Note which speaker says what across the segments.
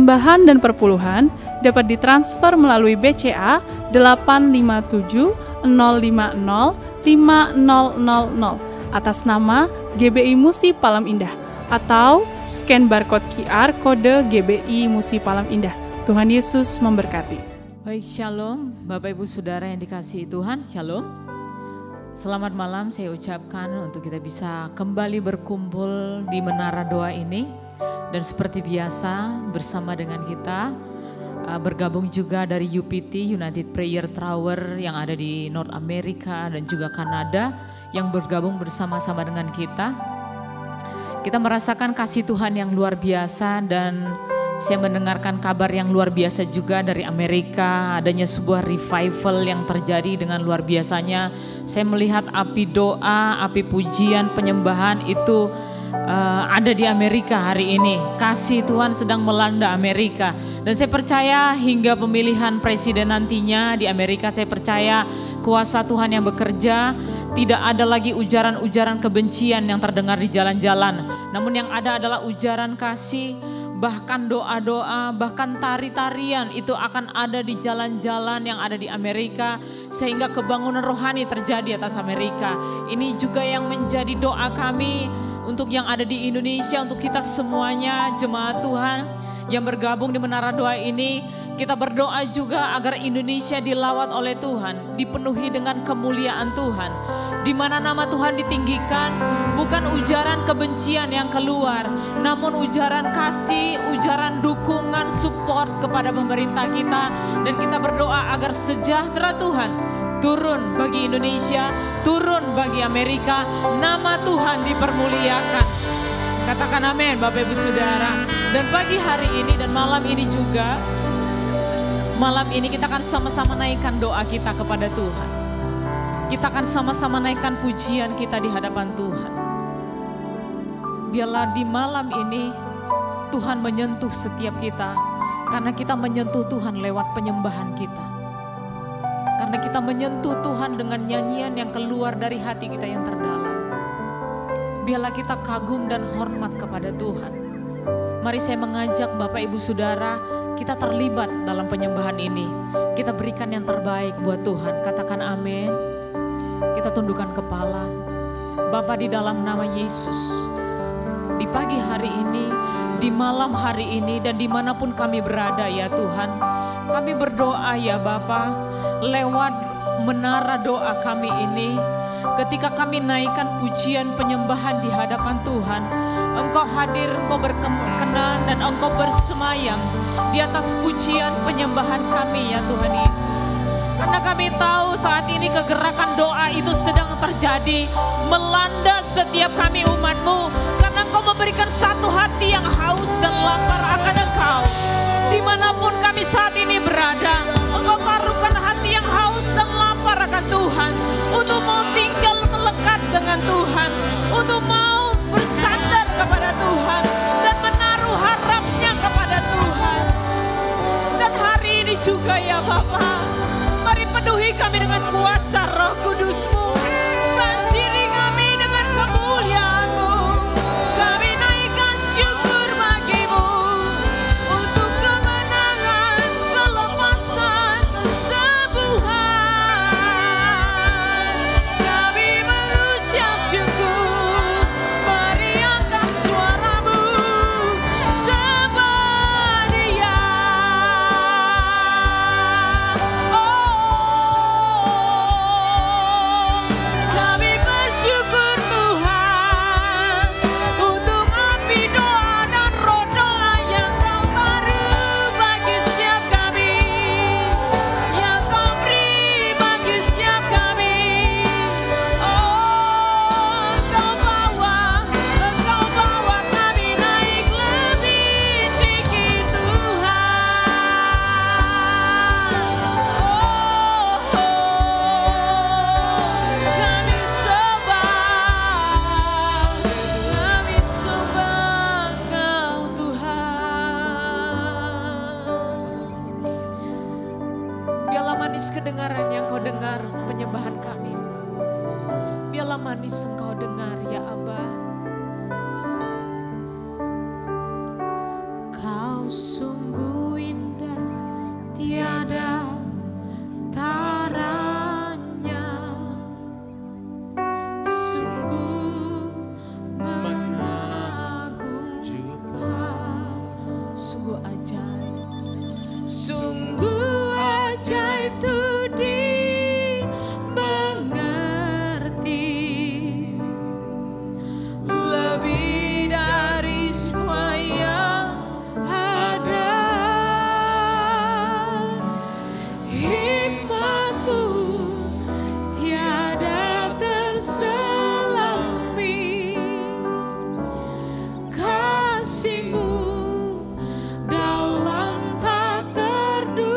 Speaker 1: Tambahan dan perpuluhan dapat ditransfer melalui BCA 857 050 5000 atas nama GBI Musi Palam Indah atau scan barcode QR kode GBI Musi Palam Indah. Tuhan Yesus memberkati.
Speaker 2: Baik, shalom Bapak Ibu Saudara yang dikasihi Tuhan, shalom. Selamat malam saya ucapkan untuk kita bisa kembali berkumpul di Menara Doa ini. Dan seperti biasa bersama dengan kita bergabung juga dari UPT, United Prayer Tower yang ada di North America dan juga Kanada yang bergabung bersama-sama dengan kita. Kita merasakan kasih Tuhan yang luar biasa dan saya mendengarkan kabar yang luar biasa juga dari Amerika, adanya sebuah revival yang terjadi dengan luar biasanya. Saya melihat api doa, api pujian, penyembahan itu ada di Amerika hari ini. Kasih Tuhan sedang melanda Amerika. Dan saya percaya hingga pemilihan presiden nantinya di Amerika, saya percaya kuasa Tuhan yang bekerja. Tidak ada lagi ujaran-ujaran kebencian yang terdengar di jalan-jalan. Namun yang ada adalah ujaran kasih. Bahkan doa-doa, bahkan tari-tarian itu akan ada di jalan-jalan yang ada di Amerika. Sehingga kebangunan rohani terjadi atas Amerika. Ini juga yang menjadi doa kami untuk yang ada di Indonesia, untuk kita semuanya jemaat Tuhan yang bergabung di Menara Doa ini. Kita berdoa juga agar Indonesia dilawat oleh Tuhan, dipenuhi dengan kemuliaan Tuhan. Di mana nama Tuhan ditinggikan, bukan ujaran kebencian yang keluar, namun ujaran kasih, ujaran dukungan, support kepada pemerintah kita. Dan kita berdoa agar sejahtera Tuhan turun bagi Indonesia, turun bagi Amerika, nama Tuhan dipermuliakan. Katakan amin Bapak Ibu Saudara. Dan pagi hari ini dan malam ini juga, malam ini kita akan sama-sama naikkan doa kita kepada Tuhan. Kita akan sama-sama naikkan pujian kita di hadapan Tuhan. Biarlah di malam ini Tuhan menyentuh setiap kita, karena kita menyentuh Tuhan lewat penyembahan kita. Karena kita menyentuh Tuhan dengan nyanyian yang keluar dari hati kita yang terdalam. Biarlah kita kagum dan hormat kepada Tuhan. Mari saya mengajak Bapak Ibu Saudara, kita terlibat dalam penyembahan ini. Kita berikan yang terbaik buat Tuhan. Katakan amin. Kita tundukkan kepala. Bapa, di dalam nama Yesus, di pagi hari ini, di malam hari ini, dan dimanapun kami berada ya Tuhan, kami berdoa ya Bapa, lewat menara doa kami ini, ketika kami naikkan pujian penyembahan di hadapan Tuhan, Engkau hadir, Engkau berkenan, dan Engkau bersemayam di atas pujian penyembahan kami ya Tuhan Yesus. Karena kami tahu saat ini kegerakan doa itu sedang terjadi, melanda setiap kami umat-Mu. Karena Engkau memberikan satu hati yang haus dan lapar akan Engkau. Dimanapun kami saat ini berada, Engkau taruhkan hati yang haus dan lapar akan Tuhan. Untuk mau tinggal melekat dengan Tuhan. Untuk mau bersandar kepada Tuhan. Dan menaruh harapnya kepada Tuhan. Dan hari ini juga ya Bapa, mari penuhi kami dengan kuasa Roh Kudus-Mu. Banjiri kami dengan kemuliaan-Mu. Kami naikkan syukur bagi-Mu. Untuk kemenangan, kelepasan, kesembuhan. Kami mengucap syukur. Mari angkat suara-Mu. Sembah Dia. Kami bersyukur Tuhan untuk api doa dan roh doa yang Kau taruh bagi setiap kami, yang Kau beri bagi setiap kami. Oh, Engkau bawa kami naik lebih tinggi Tuhan. Kami sembah Engkau Tuhan. Biarlah manis kedengaran yang Kau dengar penyembahan kami. Biarlah manis Engkau dengar ya Aba. Kau sungguh sungguh ajaib tuh dimengerti, lebih dari semua yang ada. Hikmat-Mu tiada terselami, kasih-Mu dalam tak terduga.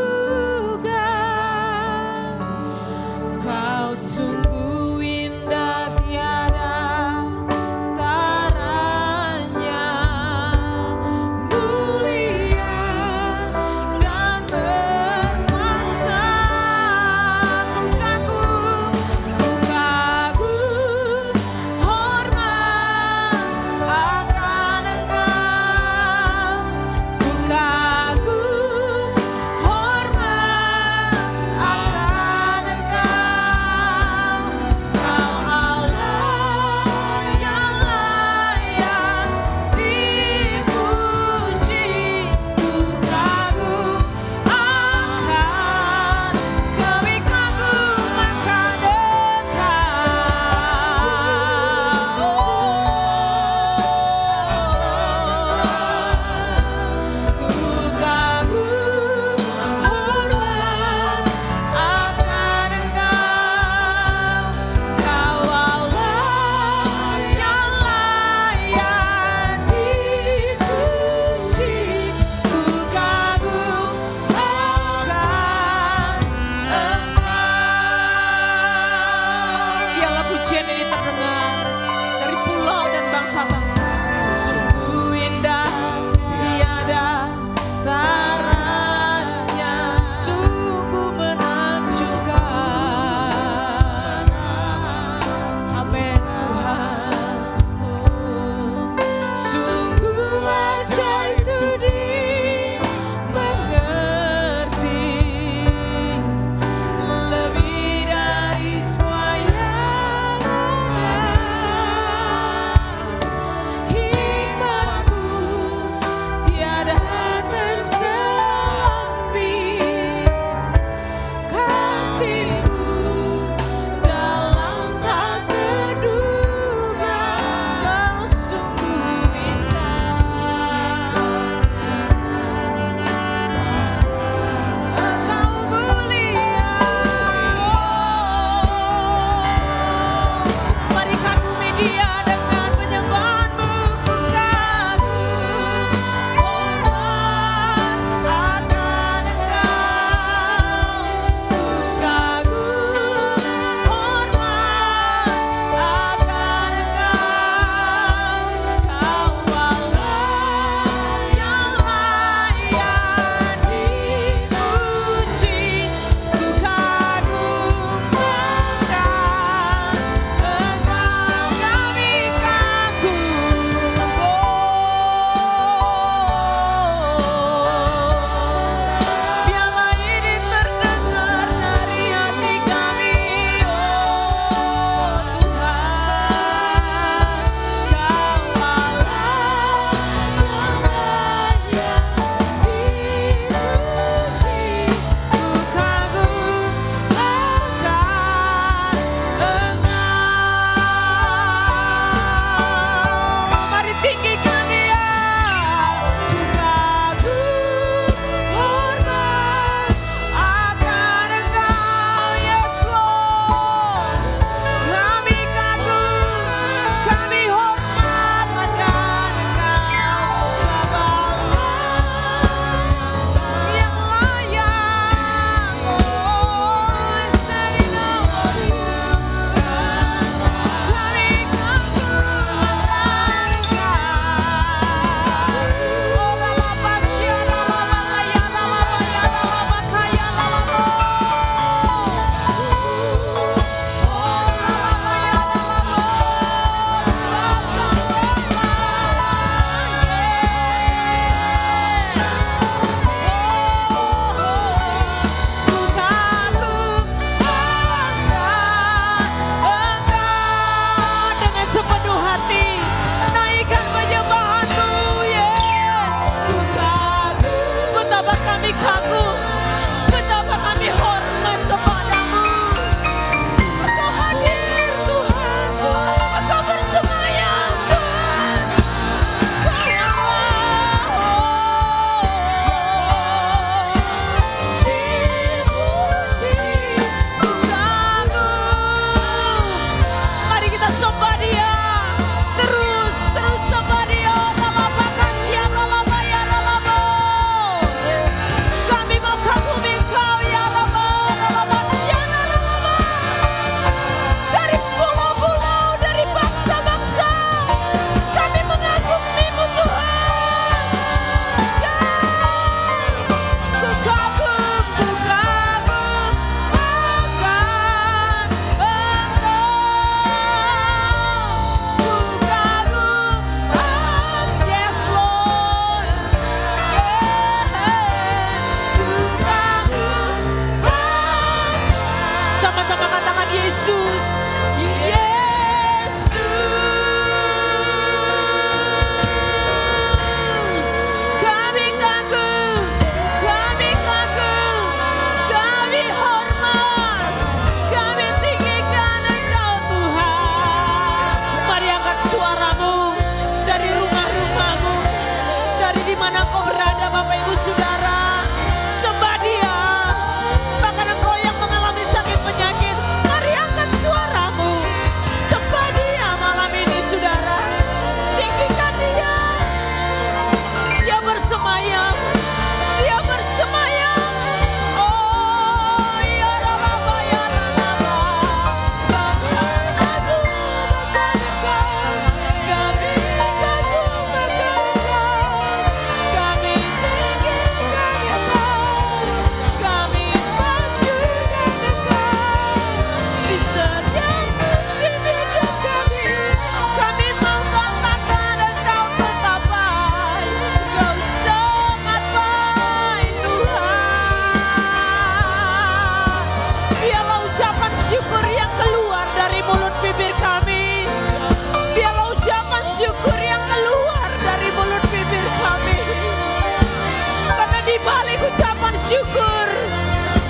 Speaker 2: bersyukur.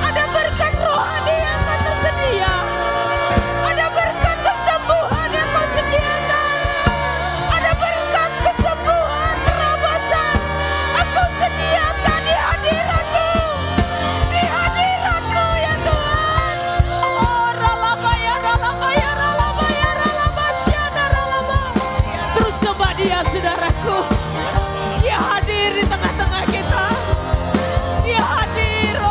Speaker 2: Ada berkat rohani yang Kau tersedia. Ada berkat kesembuhan yang Kau sediakan. Ada berkat kesembuhan terobosan Engkau sediakan di hadirat-Mu. Di hadirat-Mu ya Tuhan. Oh ralabaya, ralabaya, ralabaya, ralabasyana, ralaba. Terus sembah Dia saudaraku. Dia hadir di tengah-tengah kita. Dia hadir.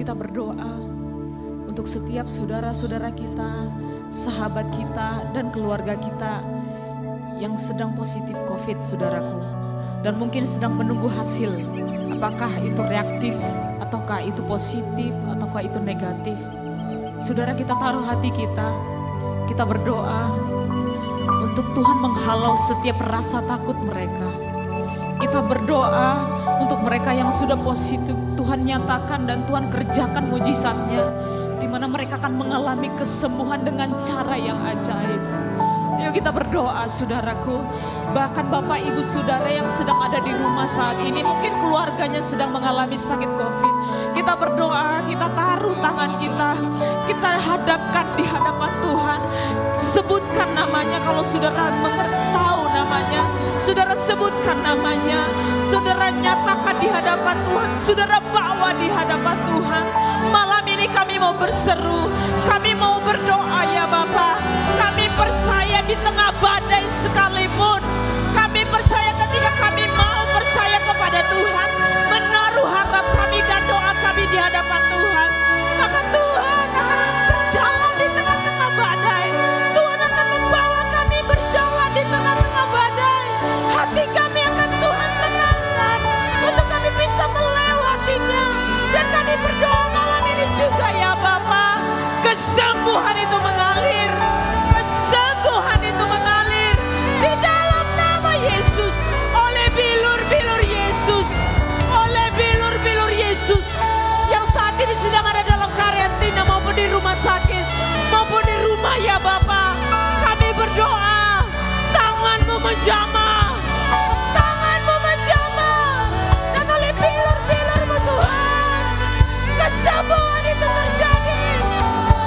Speaker 3: kita berdoa untuk setiap saudara-saudara kita, sahabat kita, dan keluarga kita yang sedang positif COVID, saudaraku. Dan mungkin sedang menunggu hasil, apakah itu reaktif, ataukah itu positif, ataukah itu negatif. Saudara, kita taruh hati kita berdoa untuk Tuhan menghalau setiap rasa takut mereka. Kita berdoa untuk mereka yang sudah positif, Tuhan nyatakan dan Tuhan kerjakan mujizatnya, di mana mereka akan mengalami kesembuhan dengan cara yang ajaib. Ayo kita berdoa, saudaraku. Bahkan Bapak Ibu Saudara yang sedang ada di rumah saat ini, mungkin keluarganya sedang mengalami sakit COVID. Kita berdoa, kita taruh tangan kita hadapkan di hadapan Tuhan. Sebutkan namanya kalau saudara tahu namanya. Saudara sebutkan namanya. Saudara nyatakan di hadapan Tuhan. Saudara bawa di hadapan Tuhan. Malam ini kami mau berseru. Kami mau berdoa ya Bapa. Kami percaya di tengah badai sekalipun. Kami percaya ketika kami mau percaya kepada Tuhan. Menaruh harap kami dan doa kami di hadapan Tuhan. Maka Tuhan akan berjalan di tengah-tengah badai. Tuhan akan membawa kami berjalan di tengah-tengah badai. Hati kami akan Tuhan tenangkan untuk kami bisa melewatinya. Dan kami berdoa malam ini juga ya Bapa. Kesembuhan itu mengalir. Kesembuhan itu mengalir di dalam nama Yesus. Oleh bilur-bilur Yesus. Oleh bilur-bilur Yesus. Yang saat ini sedang ada dalam karantina maupun di rumah sakit. Maupun di rumah ya Bapa. Kami berdoa. Tangan-Mu menjamah. Tangan-Mu menjamah. Dan oleh bilur-bilur-Mu Tuhan. Kesembuhan itu terjadi.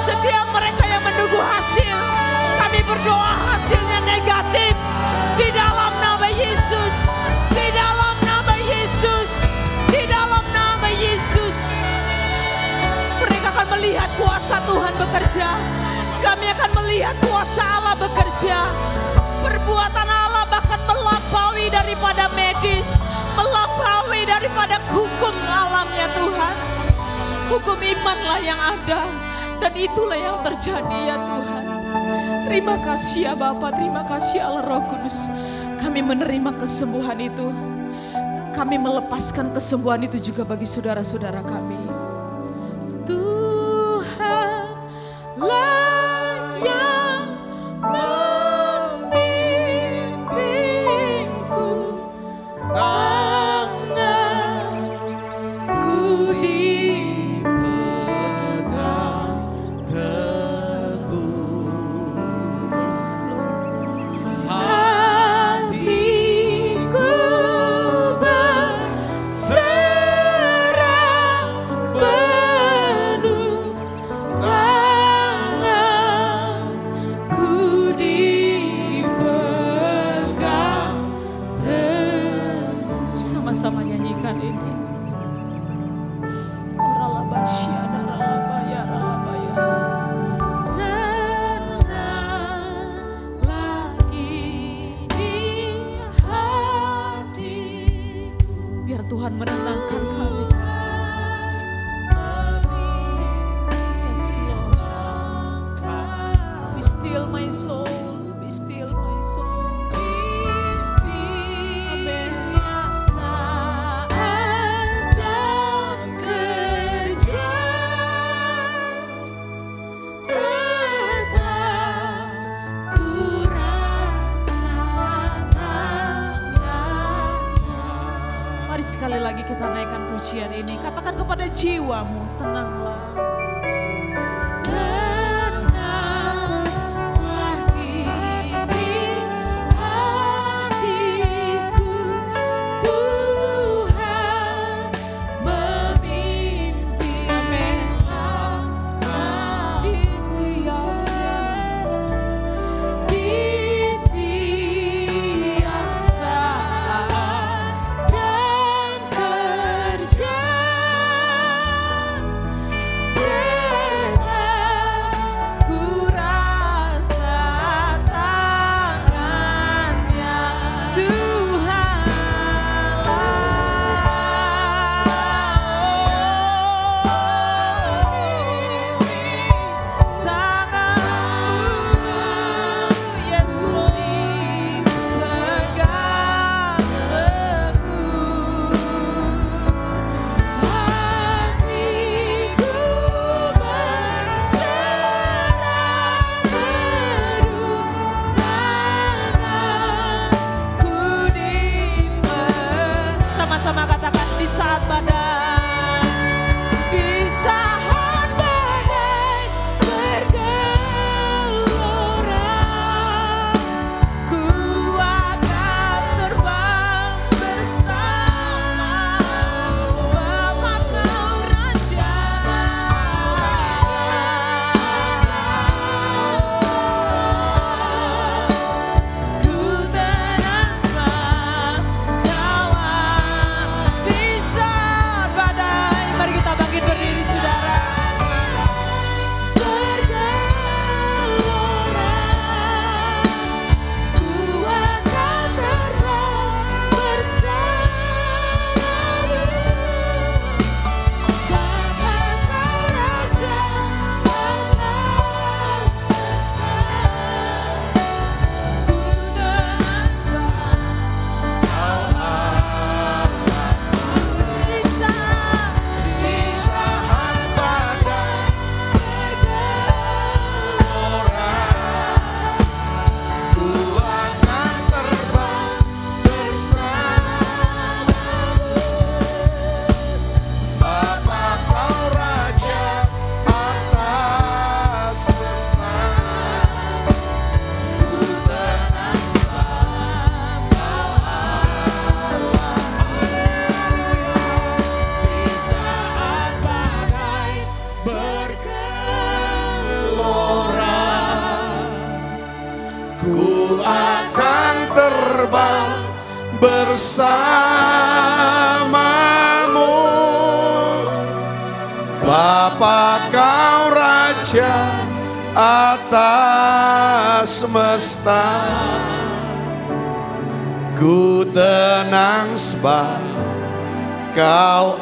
Speaker 3: Setiap mereka yang menunggu hasil. Kami berdoa hasilnya negatif. Di dalam nama Yesus. Di dalam nama Yesus. Di dalam nama Yesus. Mereka akan melihat kuasa Tuhan bekerja. Kami akan melihat kuasa Allah bekerja. Perbuatan Allah bahkan melampaui daripada medis. Melampaui daripada hukum alamnya Tuhan. Hukum imanlah yang ada. Dan itulah yang terjadi ya Tuhan. Terima kasih ya Bapa, terima kasih Allah Roh Kudus. Kami menerima kesembuhan itu. Kami melepaskan kesembuhan itu juga bagi saudara-saudara kami. Tuhanlah yang membimbingku. Tanganku dipegang teguh. Yes, Lord. Hatiku berserah penuh. Tanganku dipegang teguh. Sama-sama nyanyikan ini. Oralabasya daralabaya ralabaya. Tenanglah kini hatiku. Biar Tuhan menenangkan kami. Yes, Lord. Be still my soul, be still my soul. Amen. Saat dan kerja tetap ku rasakan. Mari sekali lagi kita naikkan pujian ini. Katakan kepada jiwamu, tenanglah. Tenanglah kini hatiku. Tuhan memimpin. Amin. Itu ya. Di setiap saat dan kerja
Speaker 4: ku akan terbang bersamamu. Bapa kau Raja atas semesta, ku tenang sebab kau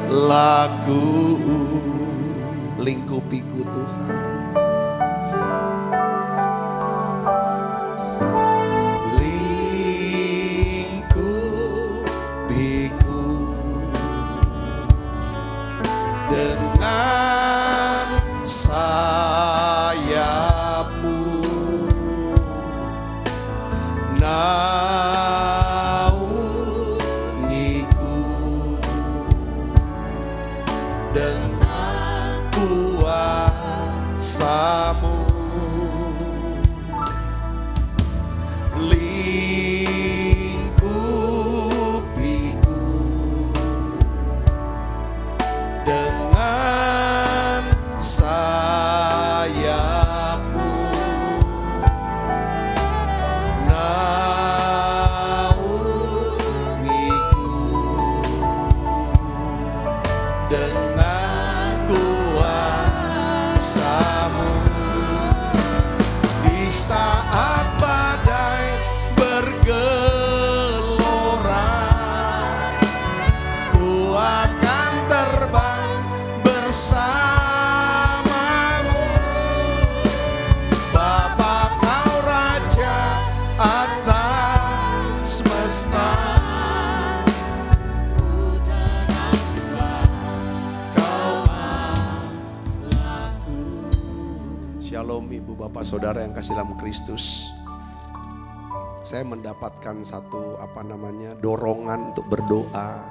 Speaker 4: Allahku. Lingkupiku Tuhan, lingkupiku dengan sayapmu, naungiku dengan kuasamu. Lingkupiku dengan sayapmu, naungiku dengan kuasamu. Di saat badai bergelora, ku akan terbang bersamamu. Bapa kau Raja atas semesta, ku tenang sebab kau Allahku. Shalom Ibu Bapak Saudara yang kasih dalam Kristus. Saya mendapatkan satu dorongan untuk berdoa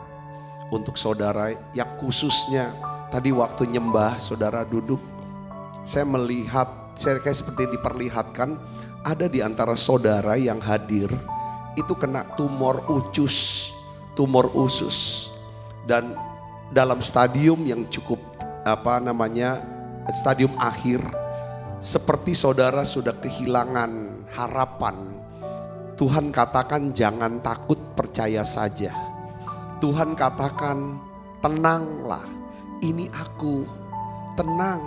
Speaker 4: untuk saudara yang khususnya tadi waktu nyembah saudara duduk, saya melihat, saya kayak seperti diperlihatkan ada di antara saudara yang hadir itu kena tumor usus dan dalam stadium yang cukup stadium akhir, seperti saudara sudah kehilangan harapan. Tuhan katakan jangan takut, percaya saja. Tuhan katakan tenanglah, ini aku, tenang.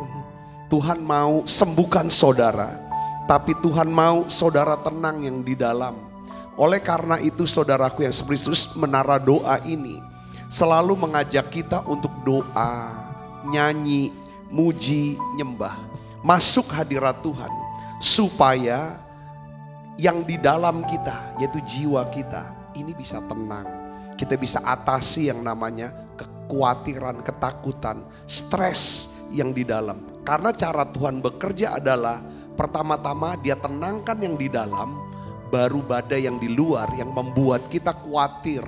Speaker 4: Tuhan mau sembuhkan saudara, tapi Tuhan mau saudara tenang yang di dalam. Oleh karena itu saudaraku yang seperti Yesus, menara doa ini selalu mengajak kita untuk doa, nyanyi, muji, nyembah, masuk hadirat Tuhan, supaya yang di dalam kita, yaitu jiwa kita, ini bisa tenang. Kita bisa atasi yang namanya kekhawatiran, ketakutan, stres yang di dalam. Karena cara Tuhan bekerja adalah pertama-tama dia tenangkan yang di dalam, baru badai yang di luar yang membuat kita khawatir,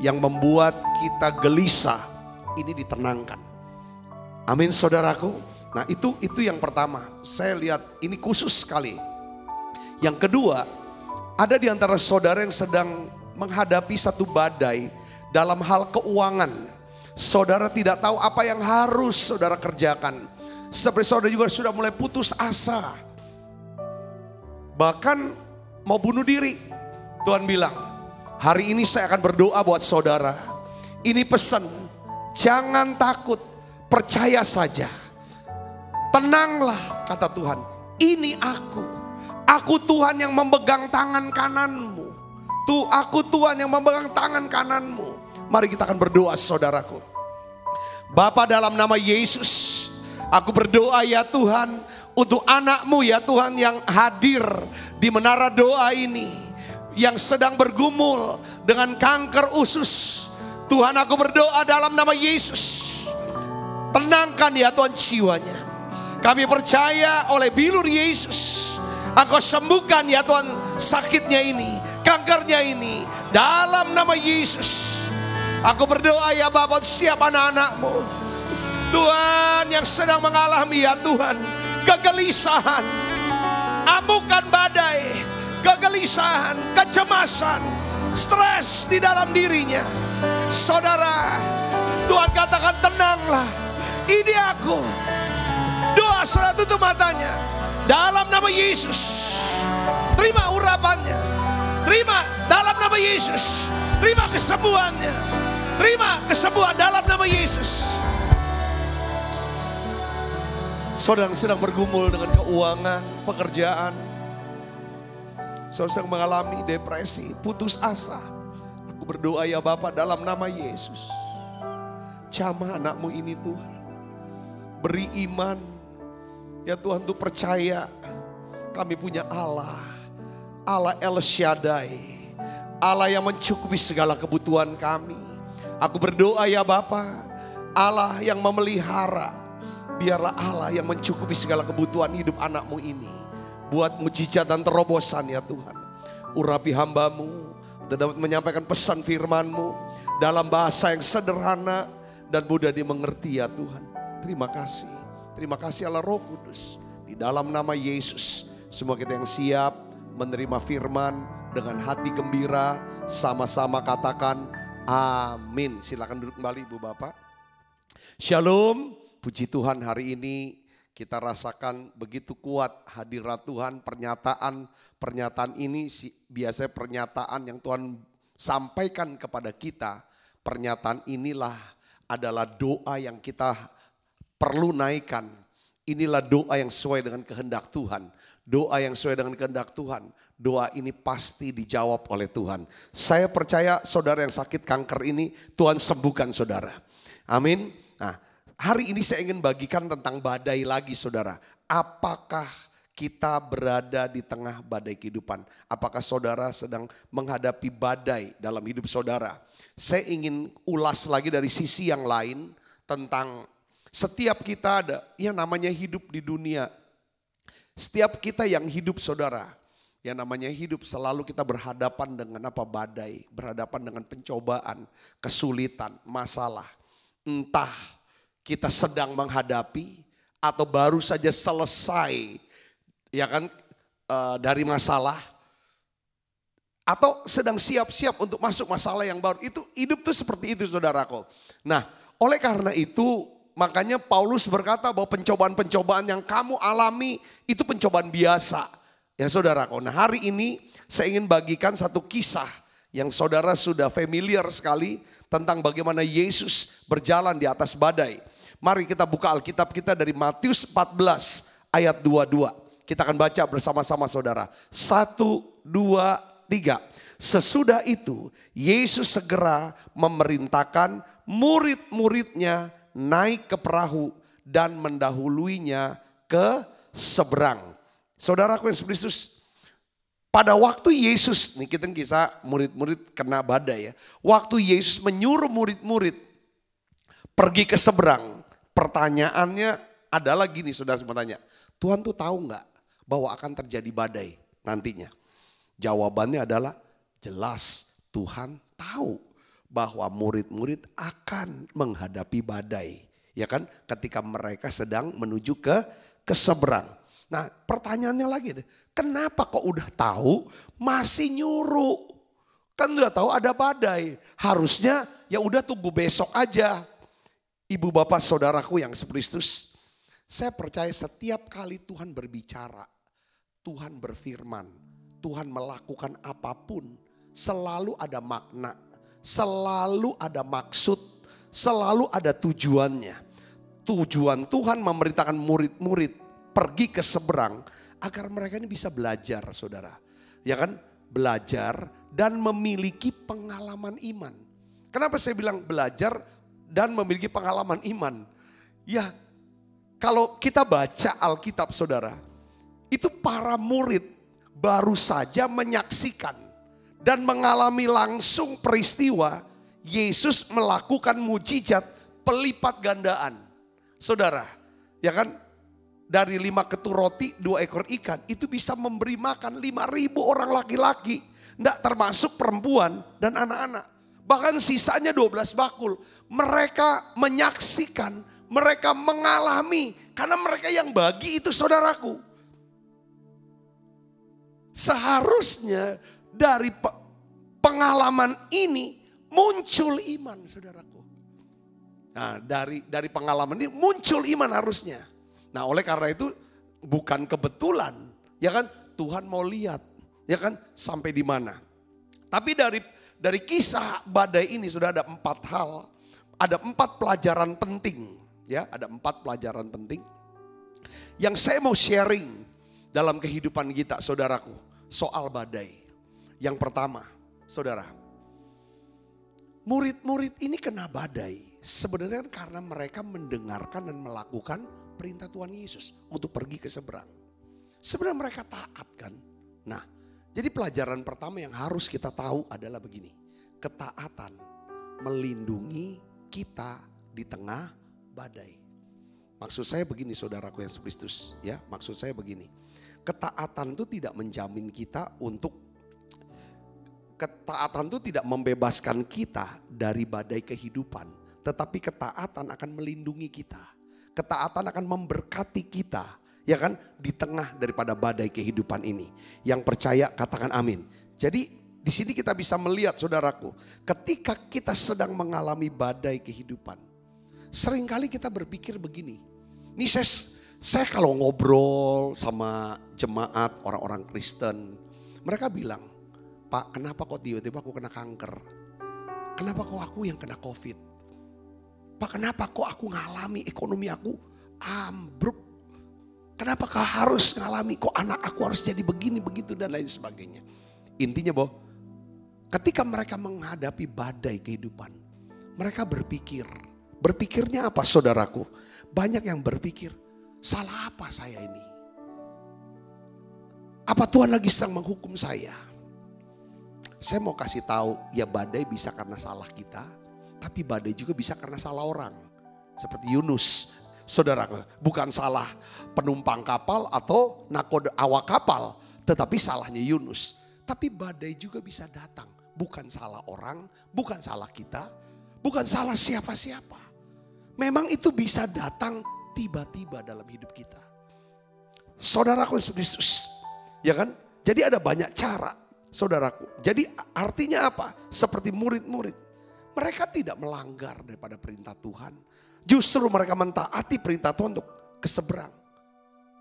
Speaker 4: yang membuat kita gelisah, ini ditenangkan. Amin saudaraku. Nah itu yang pertama, saya lihat ini khusus sekali. Yang kedua, ada di antara saudara yang sedang menghadapi satu badai dalam hal keuangan. Saudara tidak tahu apa yang harus saudara kerjakan. Seperti saudara juga sudah mulai putus asa. Bahkan mau bunuh diri. Tuhan bilang, hari ini saya akan berdoa buat saudara. Ini pesan, jangan takut, percaya saja. Tenanglah kata Tuhan, ini aku. Aku Tuhan yang memegang tangan kananmu. Aku Tuhan yang memegang tangan kananmu. Mari kita akan berdoa saudaraku. Bapa dalam nama Yesus, aku berdoa ya Tuhan untuk anakmu ya Tuhan yang hadir di menara doa ini, yang sedang bergumul dengan kanker usus. Tuhan aku berdoa dalam nama Yesus, tenangkan ya Tuhan jiwanya. Kami percaya oleh bilur Yesus, Engkau sembuhkan ya Tuhan sakitnya ini, kankernya ini, dalam nama Yesus. Aku berdoa ya Bapa setiap anak-anak-Mu, Tuhan yang sedang mengalami ya Tuhan kegelisahan, amukan badai, kegelisahan, kecemasan, stres di dalam dirinya. Saudara, Tuhan katakan tenanglah, ini aku. Doa saudara tutup matanya. Dalam nama Yesus, Terima urapannya. Terima dalam nama Yesus. Terima kesembuhannya. Terima kesembuhan dalam nama Yesus. Saudara sedang bergumul dengan keuangan, pekerjaan. Saudara sedang mengalami depresi, putus asa. Aku berdoa ya Bapak dalam nama Yesus. Jamah anakmu ini Tuhan. Beri iman. Ya Tuhan untuk percaya kami punya Allah. Allah El Shaddai. Allah yang mencukupi segala kebutuhan kami. Aku berdoa ya Bapa, Allah yang memelihara. Biarlah Allah yang mencukupi segala kebutuhan hidup anakmu ini. Buat mujizat dan terobosan ya Tuhan. Urapi hambamu dan dapat menyampaikan pesan firman-Mu dalam bahasa yang sederhana dan mudah dimengerti ya Tuhan. Terima kasih. Terima kasih Allah Roh Kudus. Di dalam nama Yesus, semua kita yang siap menerima firman dengan hati gembira, sama-sama katakan amin. Silakan duduk kembali Ibu Bapak. Shalom. Puji Tuhan, hari ini kita rasakan begitu kuat hadirat Tuhan. Pernyataan ini biasanya pernyataan yang Tuhan sampaikan kepada kita. Pernyataan inilah adalah doa yang kita perlu naikkan. Inilah doa yang sesuai dengan kehendak Tuhan. Doa yang sesuai dengan kehendak Tuhan. Doa ini pasti dijawab oleh Tuhan. Saya percaya saudara yang sakit kanker ini Tuhan sembuhkan saudara. Amin. Nah, hari ini saya ingin bagikan tentang badai lagi saudara. Apakah kita berada di tengah badai kehidupan? Apakah saudara sedang menghadapi badai dalam hidup saudara? Saya ingin ulas lagi dari sisi yang lain tentang setiap kita ada yang namanya hidup di dunia. Setiap kita yang hidup saudara, yang namanya hidup selalu kita berhadapan dengan badai, berhadapan dengan pencobaan, kesulitan, masalah. Entah kita sedang menghadapi atau baru saja selesai ya kan dari masalah atau sedang siap-siap untuk masuk masalah yang baru. Itu hidup tuh seperti itu saudaraku. Nah, oleh karena itu makanya Paulus berkata bahwa pencobaan-pencobaan yang kamu alami itu pencobaan biasa ya saudaraku. Nah, hari ini saya ingin bagikan satu kisah yang saudara sudah familiar sekali tentang bagaimana Yesus berjalan di atas badai. Mari kita buka Alkitab kita dari Matius 14 ayat 22. Kita akan baca bersama-sama saudara. 1, 2, 3. Sesudah itu Yesus segera memerintahkan murid-muridnya naik ke perahu dan mendahuluinya ke seberang. Saudaraku yang Kristus, pada waktu Yesus, nih kita kisah murid-murid kena badai ya. Waktu Yesus menyuruh murid-murid pergi ke seberang. Pertanyaannya adalah gini saudara semua tanya. Tuhan tuh tahu nggak bahwa akan terjadi badai nantinya? Jawabannya adalah jelas Tuhan tahu bahwa murid-murid akan menghadapi badai. Ya kan ketika mereka sedang menuju ke seberang. Nah pertanyaannya lagi deh. Kenapa kok udah tahu masih nyuruh? Kan udah tahu ada badai. Harusnya ya udah tunggu besok aja. Ibu bapak saudaraku yang Kristus, saya percaya setiap kali Tuhan berbicara, Tuhan berfirman, Tuhan melakukan apapun, selalu ada makna, selalu ada maksud, selalu ada tujuannya. Tujuan Tuhan memerintahkan murid-murid pergi ke seberang agar mereka ini bisa belajar saudara. Ya kan, belajar dan memiliki pengalaman iman. Kenapa saya bilang belajar dan memiliki pengalaman iman? Ya, kalau kita baca Alkitab saudara, itu para murid baru saja menyaksikan dan mengalami langsung peristiwa Yesus melakukan mujizat pelipat gandaan. Saudara, ya kan, dari 5 ketur roti, 2 ekor ikan, itu bisa memberi makan 5.000 orang laki-laki, enggak termasuk perempuan dan anak-anak. Bahkan sisanya 12 bakul. Mereka menyaksikan, mereka mengalami. Karena mereka yang bagi itu saudaraku. Seharusnya dari pengalaman ini muncul iman saudaraku. Nah dari pengalaman ini muncul iman harusnya. Nah oleh karena itu bukan kebetulan. Ya kan Tuhan mau lihat Ya kan? Sampai di mana? Tapi dari kisah badai ini sudah ada 4 hal. Ada 4 pelajaran penting. Ya, ada 4 pelajaran penting. Yang saya mau sharing dalam kehidupan kita, saudaraku. Soal badai. Yang pertama, saudara. Murid-murid ini kena badai. Sebenarnya karena mereka mendengarkan dan melakukan perintah Tuhan Yesus. Untuk pergi ke seberang. Sebenarnya mereka taat kan. Nah, jadi pelajaran pertama yang harus kita tahu adalah begini. Ketaatan melindungi kita di tengah badai. Maksud saya begini saudaraku yang Kristus. Ya, maksud saya begini. Ketaatan itu tidak menjamin kita untuk. Ketaatan itu tidak membebaskan kita dari badai kehidupan. Tetapi ketaatan akan melindungi kita. Ketaatan akan memberkati kita. Ya kan, di tengah daripada badai kehidupan ini. Yang percaya katakan amin. Jadi di sini kita bisa melihat saudaraku, ketika kita sedang mengalami badai kehidupan, seringkali kita berpikir begini. Ini saya kalau ngobrol sama jemaat orang-orang Kristen, mereka bilang, Pak, kenapa kok tiba-tiba aku kena kanker? Kenapa kok aku yang kena COVID? Pak, kenapa kok aku ngalami ekonomi aku ambruk? Kenapa kau harus ngalami, kok anak aku harus jadi begini, begitu dan lain sebagainya. Intinya ketika mereka menghadapi badai kehidupan, mereka berpikir. Berpikirnya apa saudaraku? Banyak yang berpikir, salah apa saya ini? Apa Tuhan lagi sedang menghukum saya? Saya mau kasih tahu, ya badai bisa karena salah kita, tapi badai juga bisa karena salah orang. Seperti Yunus. Saudara, bukan salah penumpang kapal atau nakoda awak kapal, tetapi salahnya Yunus. Tapi badai juga bisa datang, bukan salah orang, bukan salah kita, bukan salah siapa-siapa. Memang itu bisa datang tiba-tiba dalam hidup kita. Saudaraku Yesus, ya kan? Jadi ada banyak cara, saudaraku. Jadi artinya apa? Seperti murid-murid, mereka tidak melanggar daripada perintah Tuhan. Justru mereka mentaati perintah Tuhan untuk keseberang.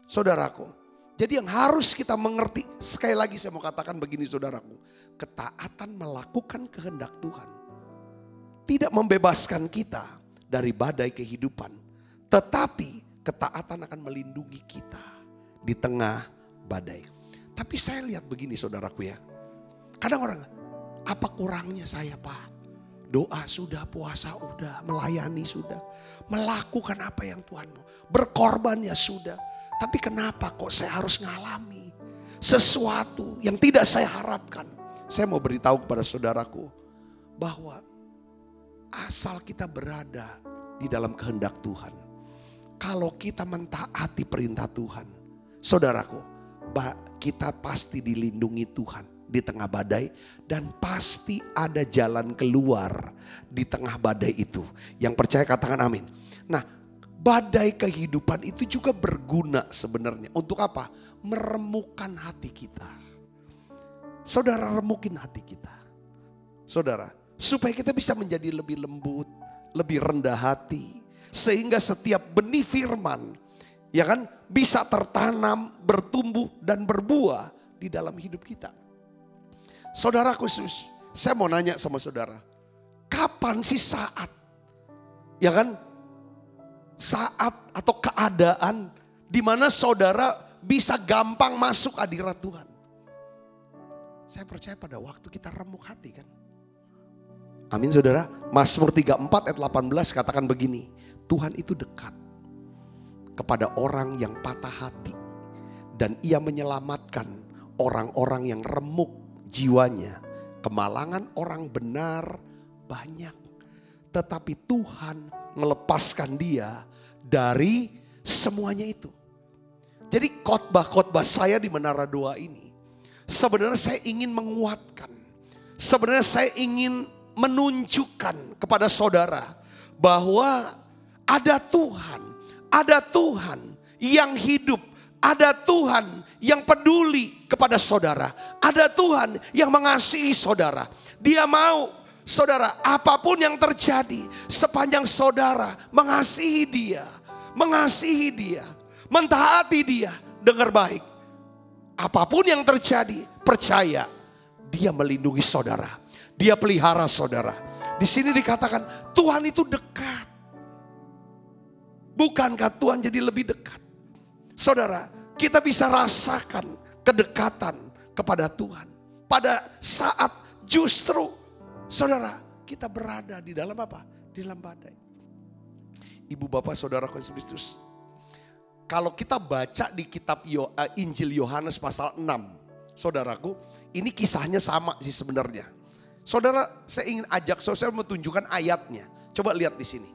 Speaker 4: Saudaraku. Jadi yang harus kita mengerti. Sekali lagi saya mau katakan begini saudaraku. Ketaatan melakukan kehendak Tuhan. Tidak membebaskan kita dari badai kehidupan. Tetapi ketaatan akan melindungi kita di tengah badai. Tapi saya lihat begini saudaraku ya. Kadang orang, apa kurangnya saya Pak? Doa sudah, puasa udah, melayani sudah. Melakukan apa yang Tuhan mau. Berkorbannya sudah. Tapi kenapa kok saya harus ngalami sesuatu yang tidak saya harapkan. Saya mau beritahu kepada saudaraku. Bahwa asal kita berada di dalam kehendak Tuhan. Kalau kita mentaati perintah Tuhan. Saudaraku, kita pasti dilindungi Tuhan. Di tengah badai dan pasti ada jalan keluar di tengah badai itu. Yang percaya katakan amin. Nah, badai kehidupan itu juga berguna sebenarnya. Untuk apa? Meremukkan hati kita. Saudara, remukin hati kita. Saudara, supaya kita bisa menjadi lebih lembut, lebih rendah hati. Sehingga setiap benih firman, ya kan, bisa tertanam, bertumbuh dan berbuah di dalam hidup kita. Saudara khusus, saya mau nanya sama saudara. Kapan sih saat, ya kan, saat atau keadaan di mana saudara bisa gampang masuk hadirat Tuhan? Saya percaya pada waktu kita remuk hati kan. Amin saudara. Mazmur 34 ayat 18 katakan begini. Tuhan itu dekat kepada orang yang patah hati. Dan ia menyelamatkan orang-orang yang remuk jiwanya. Kemalangan orang benar banyak. Tetapi Tuhan melepaskan dia dari semuanya itu. Jadi khotbah-khotbah saya di Menara Doa ini. Sebenarnya saya ingin menguatkan. Sebenarnya saya ingin menunjukkan kepada saudara. Bahwa ada Tuhan. Ada Tuhan yang hidup. Ada Tuhan yang peduli kepada saudara. Ada Tuhan yang mengasihi saudara. Dia mau saudara apapun yang terjadi sepanjang saudara mengasihi dia. Mengasihi dia. Mentaati dia. Dengar baik. Apapun yang terjadi, percaya dia melindungi saudara. Dia pelihara saudara. Di sini dikatakan Tuhan itu dekat. Bukankah Tuhan jadi lebih dekat? Saudara, kita bisa rasakan kedekatan kepada Tuhan. Pada saat justru saudara kita berada di dalam apa? Di dalam badai. Ibu bapak saudara Yesus Kristus. Kalau kita baca di kitab Injil Yohanes pasal 6. Saudaraku, ini kisahnya sama sih sebenarnya. Saudara, saya ingin ajak saudara menunjukkan ayatnya. Coba lihat di sini.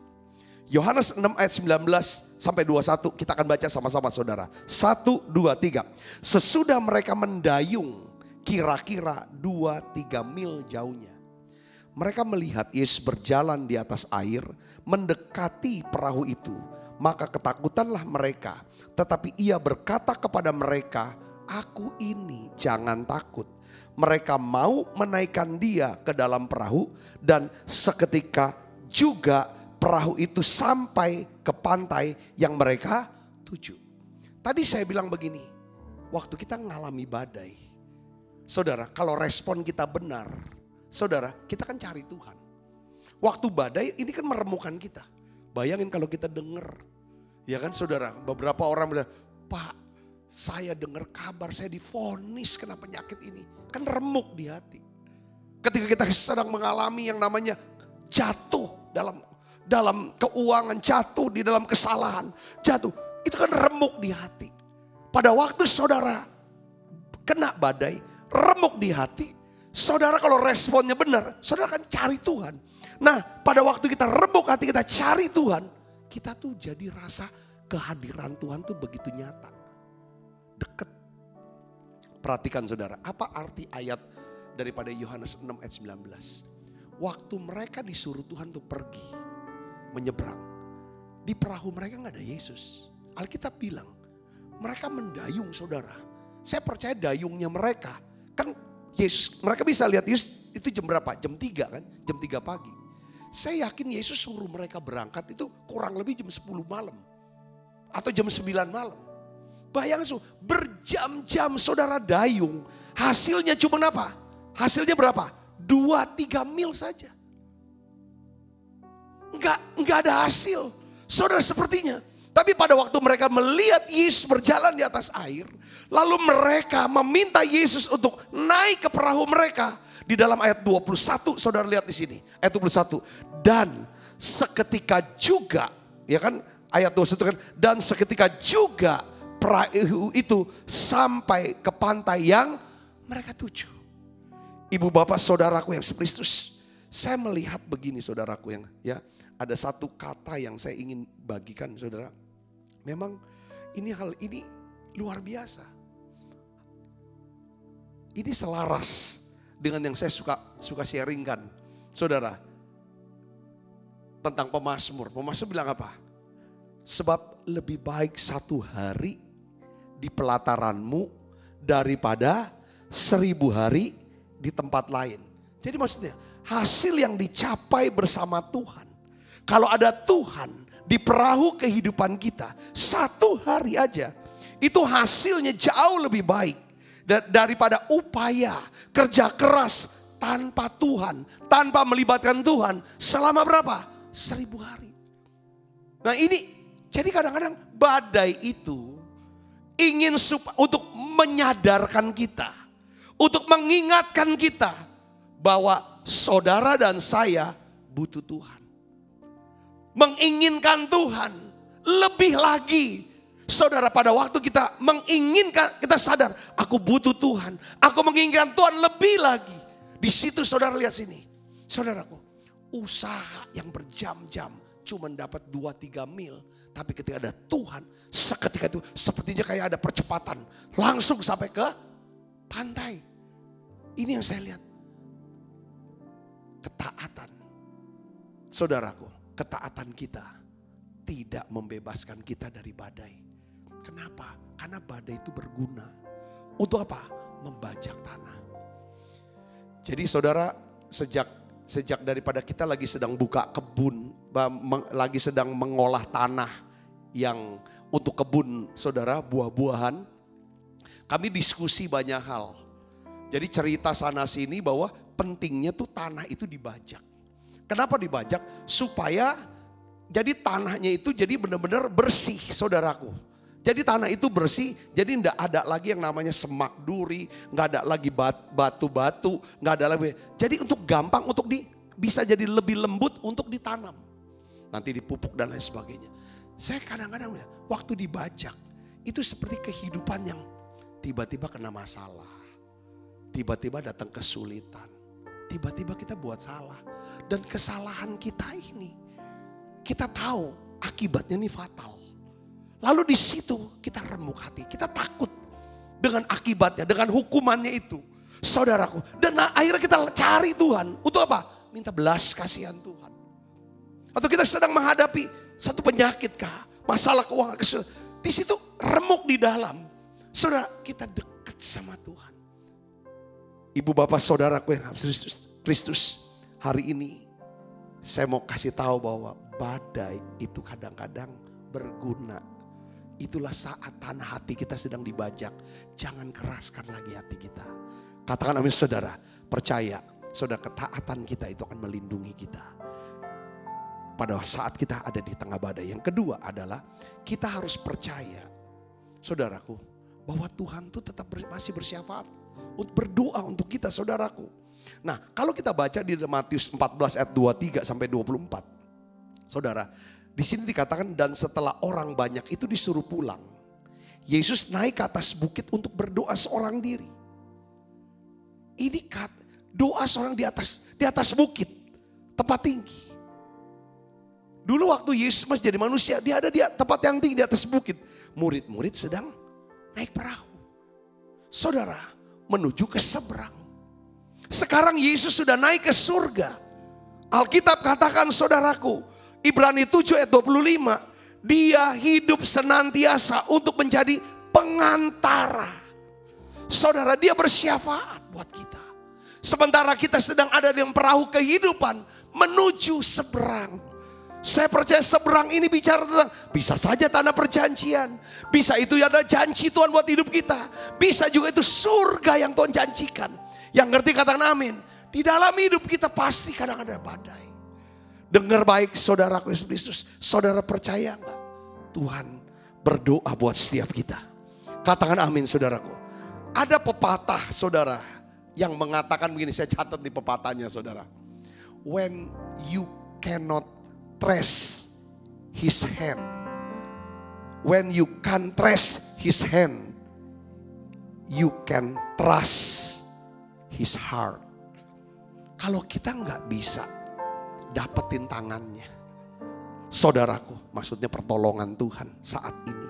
Speaker 4: Yohanes 6 ayat 19 sampai 21 kita akan baca sama-sama saudara. 1, 2, 3. Sesudah mereka mendayung kira-kira 2-3 mil jauhnya. Mereka melihat Yesus berjalan di atas air, mendekati perahu itu. Maka ketakutanlah mereka. Tetapi ia berkata kepada mereka, "Aku ini, jangan takut." Mereka mau menaikkan dia ke dalam perahu dan seketika juga perahu itu sampai ke pantai yang mereka tuju. Tadi saya bilang begini, waktu kita mengalami badai, saudara, kalau respon kita benar, saudara, kita kan cari Tuhan. Waktu badai ini kan meremukan kita. Bayangin kalau kita dengar, ya kan saudara, beberapa orang bilang, "Pak, saya dengar kabar saya divonis kena penyakit ini." Kan remuk di hati. Ketika kita sedang mengalami yang namanya jatuh dalam keuangan, jatuh di dalam kesalahan, jatuh, itu kan remuk di hati. Pada waktu saudara kena badai, remuk di hati, saudara kalau responnya benar, saudara akan cari Tuhan. Nah, pada waktu kita remuk hati, kita cari Tuhan, kita tuh jadi rasa kehadiran Tuhan tuh begitu nyata. Dekat. Perhatikan saudara, apa arti ayat daripada Yohanes 6 ayat 19. Waktu mereka disuruh Tuhan tuh pergi, menyeberang. Di perahu mereka gak ada Yesus. Alkitab bilang, mereka mendayung saudara. Saya percaya dayungnya mereka. Kan Yesus, mereka bisa lihat Yesus itu jam berapa? Jam 3 kan? Jam 3 pagi. Saya yakin Yesus suruh mereka berangkat itu kurang lebih jam 10 malam. Atau jam 9 malam. Bayangin berjam-jam saudara dayung. Hasilnya cuma apa? Hasilnya berapa? 2-3 mil saja. Enggak ada hasil. Saudara sepertinya. Tapi pada waktu mereka melihat Yesus berjalan di atas air. Lalu mereka meminta Yesus untuk naik ke perahu mereka. Di dalam ayat 21 saudara lihat di sini. Ayat 21. Dan seketika juga. Ya kan ayat 21 kan. Dan seketika juga perahu itu sampai ke pantai yang mereka tuju. Ibu bapak saudaraku yang Kristus, saya melihat begini saudaraku yang ya, ada satu kata yang saya ingin bagikan saudara. Memang hal ini luar biasa. Ini selaras dengan yang saya suka sharingkan saudara. Tentang pemazmur. Pemazmur bilang apa? Sebab lebih baik 1 hari di pelataranmu daripada 1000 hari di tempat lain. Jadi maksudnya hasil yang dicapai bersama Tuhan. Kalau ada Tuhan di perahu kehidupan kita 1 hari aja. Itu hasilnya jauh lebih baik. Daripada upaya kerja keras tanpa Tuhan. Tanpa melibatkan Tuhan selama berapa? 1000 hari. Nah ini jadi kadang-kadang badai itu ingin untuk menyadarkan kita, untuk mengingatkan kita bahwa saudara dan saya butuh Tuhan. Menginginkan Tuhan lebih lagi. Saudara, pada waktu kita menginginkan, kita sadar, aku butuh Tuhan. Aku menginginkan Tuhan lebih lagi. Di situ saudara lihat sini. Saudaraku, usaha yang berjam-jam cuma dapat 2-3 mil. Tapi ketika ada Tuhan, seketika itu sepertinya kayak ada percepatan. Langsung sampai ke pantai. Ini yang saya lihat. Ketaatan. Saudaraku, ketaatan kita tidak membebaskan kita dari badai. Kenapa? Karena badai itu berguna. Untuk apa? Membajak tanah. Jadi saudara, sejak daripada kita lagi sedang buka kebun, lagi sedang mengolah tanah yang untuk kebun saudara, buah-buahan. Kami diskusi banyak hal. Jadi cerita sana sini bahwa pentingnya tuh tanah itu dibajak. Kenapa dibajak? Supaya jadi tanahnya itu jadi benar-benar bersih, saudaraku. Jadi tanah itu bersih, jadi enggak ada lagi yang namanya semak duri, enggak ada lagi batu-batu, enggak ada lagi. Jadi untuk gampang untuk bisa jadi lebih lembut untuk ditanam. Nanti dipupuk dan lain sebagainya. Saya kadang-kadang bilang, waktu dibajak itu seperti kehidupan yang tiba-tiba kena masalah. Tiba-tiba datang kesulitan. Tiba-tiba kita buat salah. Dan kesalahan kita ini, kita tahu akibatnya ini fatal. Lalu di situ kita remuk hati, kita takut dengan akibatnya, dengan hukumannya itu. Saudaraku, dan akhirnya kita cari Tuhan. Untuk apa? Minta belas kasihan Tuhan. Atau kita sedang menghadapi satu penyakit kah? Masalah keuangan, di situ remuk di dalam. Saudara, kita dekat sama Tuhan. Ibu bapak saudaraku yang Kristus, hari ini saya mau kasih tahu bahwa badai itu kadang-kadang berguna. Itulah saat tanah hati kita sedang dibajak. Jangan keraskan lagi hati kita. Katakan amin saudara. Percaya saudara, ketaatan kita itu akan melindungi kita pada saat kita ada di tengah badai. Yang kedua adalah kita harus percaya, saudaraku, bahwa Tuhan tuh tetap masih bersyafaat untuk berdoa untuk kita, saudaraku. Nah, kalau kita baca di Matius 14 ayat 23 sampai 24. Saudara, di sini dikatakan dan setelah orang banyak itu disuruh pulang, Yesus naik ke atas bukit untuk berdoa seorang diri. Ini doa seorang di atas bukit, tempat tinggi. Dulu waktu Yesus masih jadi manusia, dia ada di tempat yang tinggi di atas bukit. Murid-murid sedang naik perahu. Saudara, menuju ke seberang. Sekarang Yesus sudah naik ke surga. Alkitab katakan saudaraku, Ibrani 7 ayat 25, dia hidup senantiasa untuk menjadi pengantara. Saudara, dia bersyafaat buat kita. Sementara kita sedang ada di perahu kehidupan menuju seberang. Saya percaya seberang ini bicara tentang bisa saja tanah perjanjian. Bisa itu ada janji Tuhan buat hidup kita. Bisa juga itu surga yang Tuhan janjikan. Yang ngerti katakan amin. Di dalam hidup kita pasti kadang ada badai. Dengar baik saudaraku Yesus Kristus. Saudara percaya enggak? Tuhan berdoa buat setiap kita. Katakan amin saudaraku. Ada pepatah saudara yang mengatakan begini. Saya catat di pepatahnya saudara. When you cannot trace his hand. When you can't trace his hand, you can trust his heart. Kalau kita nggak bisa dapetin tangannya, saudaraku, maksudnya pertolongan Tuhan saat ini,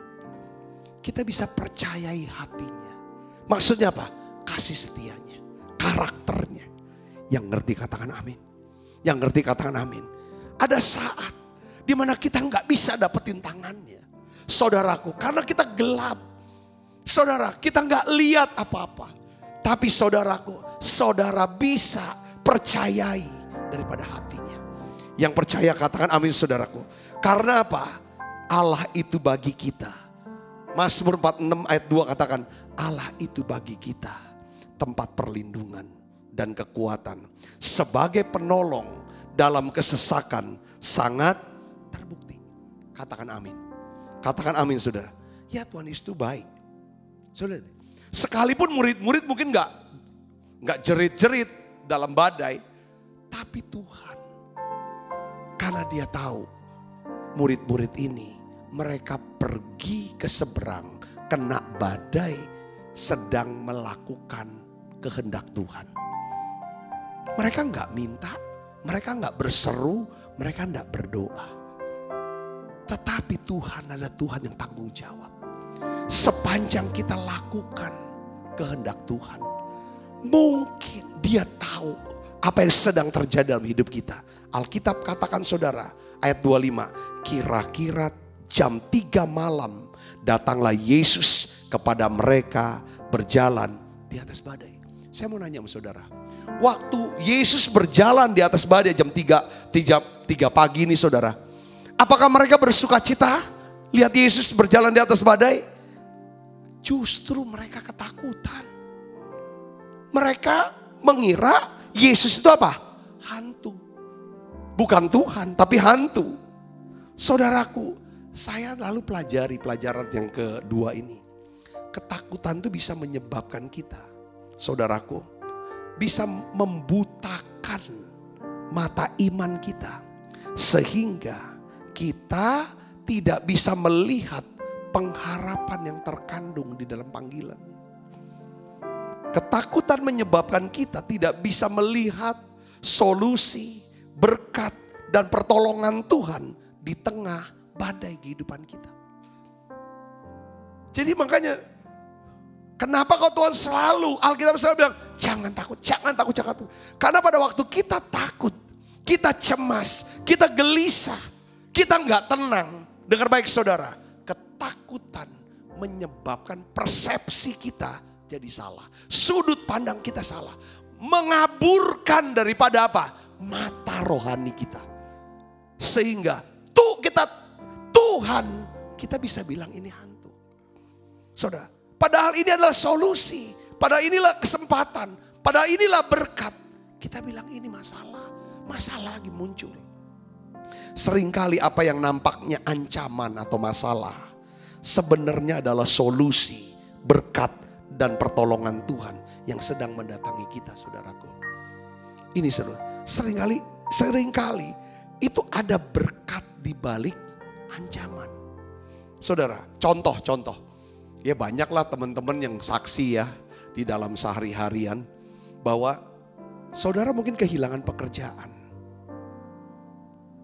Speaker 4: kita bisa percayai hatinya. Maksudnya apa? Kasih setianya, karakternya. Yang ngerti katakan amin. Yang ngerti katakan amin. Ada saat dimana kita nggak bisa dapetin tangannya. Saudaraku, karena kita gelap. Saudara, kita nggak lihat apa-apa. Tapi saudaraku, saudara bisa percayai daripada hatinya. Yang percaya katakan amin saudaraku. Karena apa? Allah itu bagi kita. Mazmur 46 ayat 2 katakan, Allah itu bagi kita tempat perlindungan dan kekuatan. Sebagai penolong dalam kesesakan sangat terbukti. Katakan amin. Katakan amin saudara. Ya Tuhan Yesus itu baik. Saudara, sekalipun murid-murid mungkin nggak jerit-jerit dalam badai. Tapi Tuhan, karena dia tahu murid-murid ini mereka pergi ke seberang kena badai sedang melakukan kehendak Tuhan. Mereka nggak minta. Mereka nggak berseru, mereka nggak berdoa. Tetapi Tuhan adalah Tuhan yang tanggung jawab. Sepanjang kita lakukan kehendak Tuhan, mungkin dia tahu apa yang sedang terjadi dalam hidup kita. Alkitab katakan saudara, ayat 25, kira-kira jam 3 malam datanglah Yesus kepada mereka berjalan di atas badai. Saya mau nanya sama saudara. Waktu Yesus berjalan di atas badai jam 3 pagi ini saudara. Apakah mereka bersuka cita lihat Yesus berjalan di atas badai? Justru mereka ketakutan. Mereka mengira Yesus itu apa? Hantu. Bukan Tuhan, tapi hantu. Saudaraku, saya lalu pelajari pelajaran yang kedua ini. Ketakutan itu bisa menyebabkan kita, saudaraku, bisa membutakan mata iman kita. Sehingga kita tidak bisa melihat pengharapan yang terkandung di dalam panggilan. Ketakutan menyebabkan kita tidak bisa melihat solusi, berkat, dan pertolongan Tuhan di tengah badai kehidupan kita. Jadi makanya, kenapa kok Tuhan selalu, Alkitab selalu bilang, jangan takut, jangan takut, jangan takut. Karena pada waktu kita takut, kita cemas, kita gelisah, kita nggak tenang. Dengar baik saudara, ketakutan menyebabkan persepsi kita jadi salah. Sudut pandang kita salah. Mengaburkan daripada apa? Mata rohani kita. Sehingga Tuhan kita bisa bilang ini hantu. Saudara, padahal ini adalah solusi. Padahal inilah kesempatan. Padahal inilah berkat. Kita bilang ini masalah. Masalah lagi muncul. Seringkali apa yang nampaknya ancaman atau masalah sebenarnya adalah solusi, berkat, dan pertolongan Tuhan yang sedang mendatangi kita, saudaraku. Ini saudara, seringkali itu ada berkat di balik ancaman. Saudara, contoh. Ya banyaklah teman-teman yang saksi ya di dalam sehari-harian bahwa saudara mungkin kehilangan pekerjaan.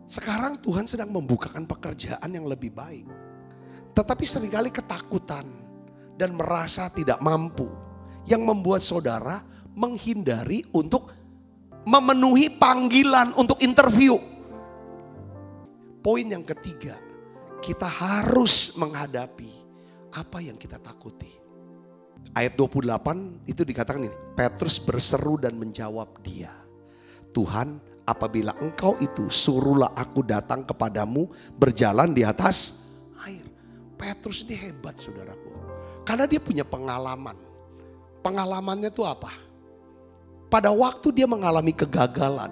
Speaker 4: Sekarang Tuhan sedang membukakan pekerjaan yang lebih baik. Tetapi seringkali ketakutan dan merasa tidak mampu yang membuat saudara menghindari untuk memenuhi panggilan untuk interview. Poin yang ketiga, kita harus menghadapi apa yang kita takuti. Ayat 28 itu dikatakan ini, Petrus berseru dan menjawab dia, Tuhan, apabila engkau itu, suruhlah aku datang kepadamu berjalan di atas air. Petrus ini hebat saudaraku. Karena dia punya pengalaman. Pengalamannya itu apa? Pada waktu dia mengalami kegagalan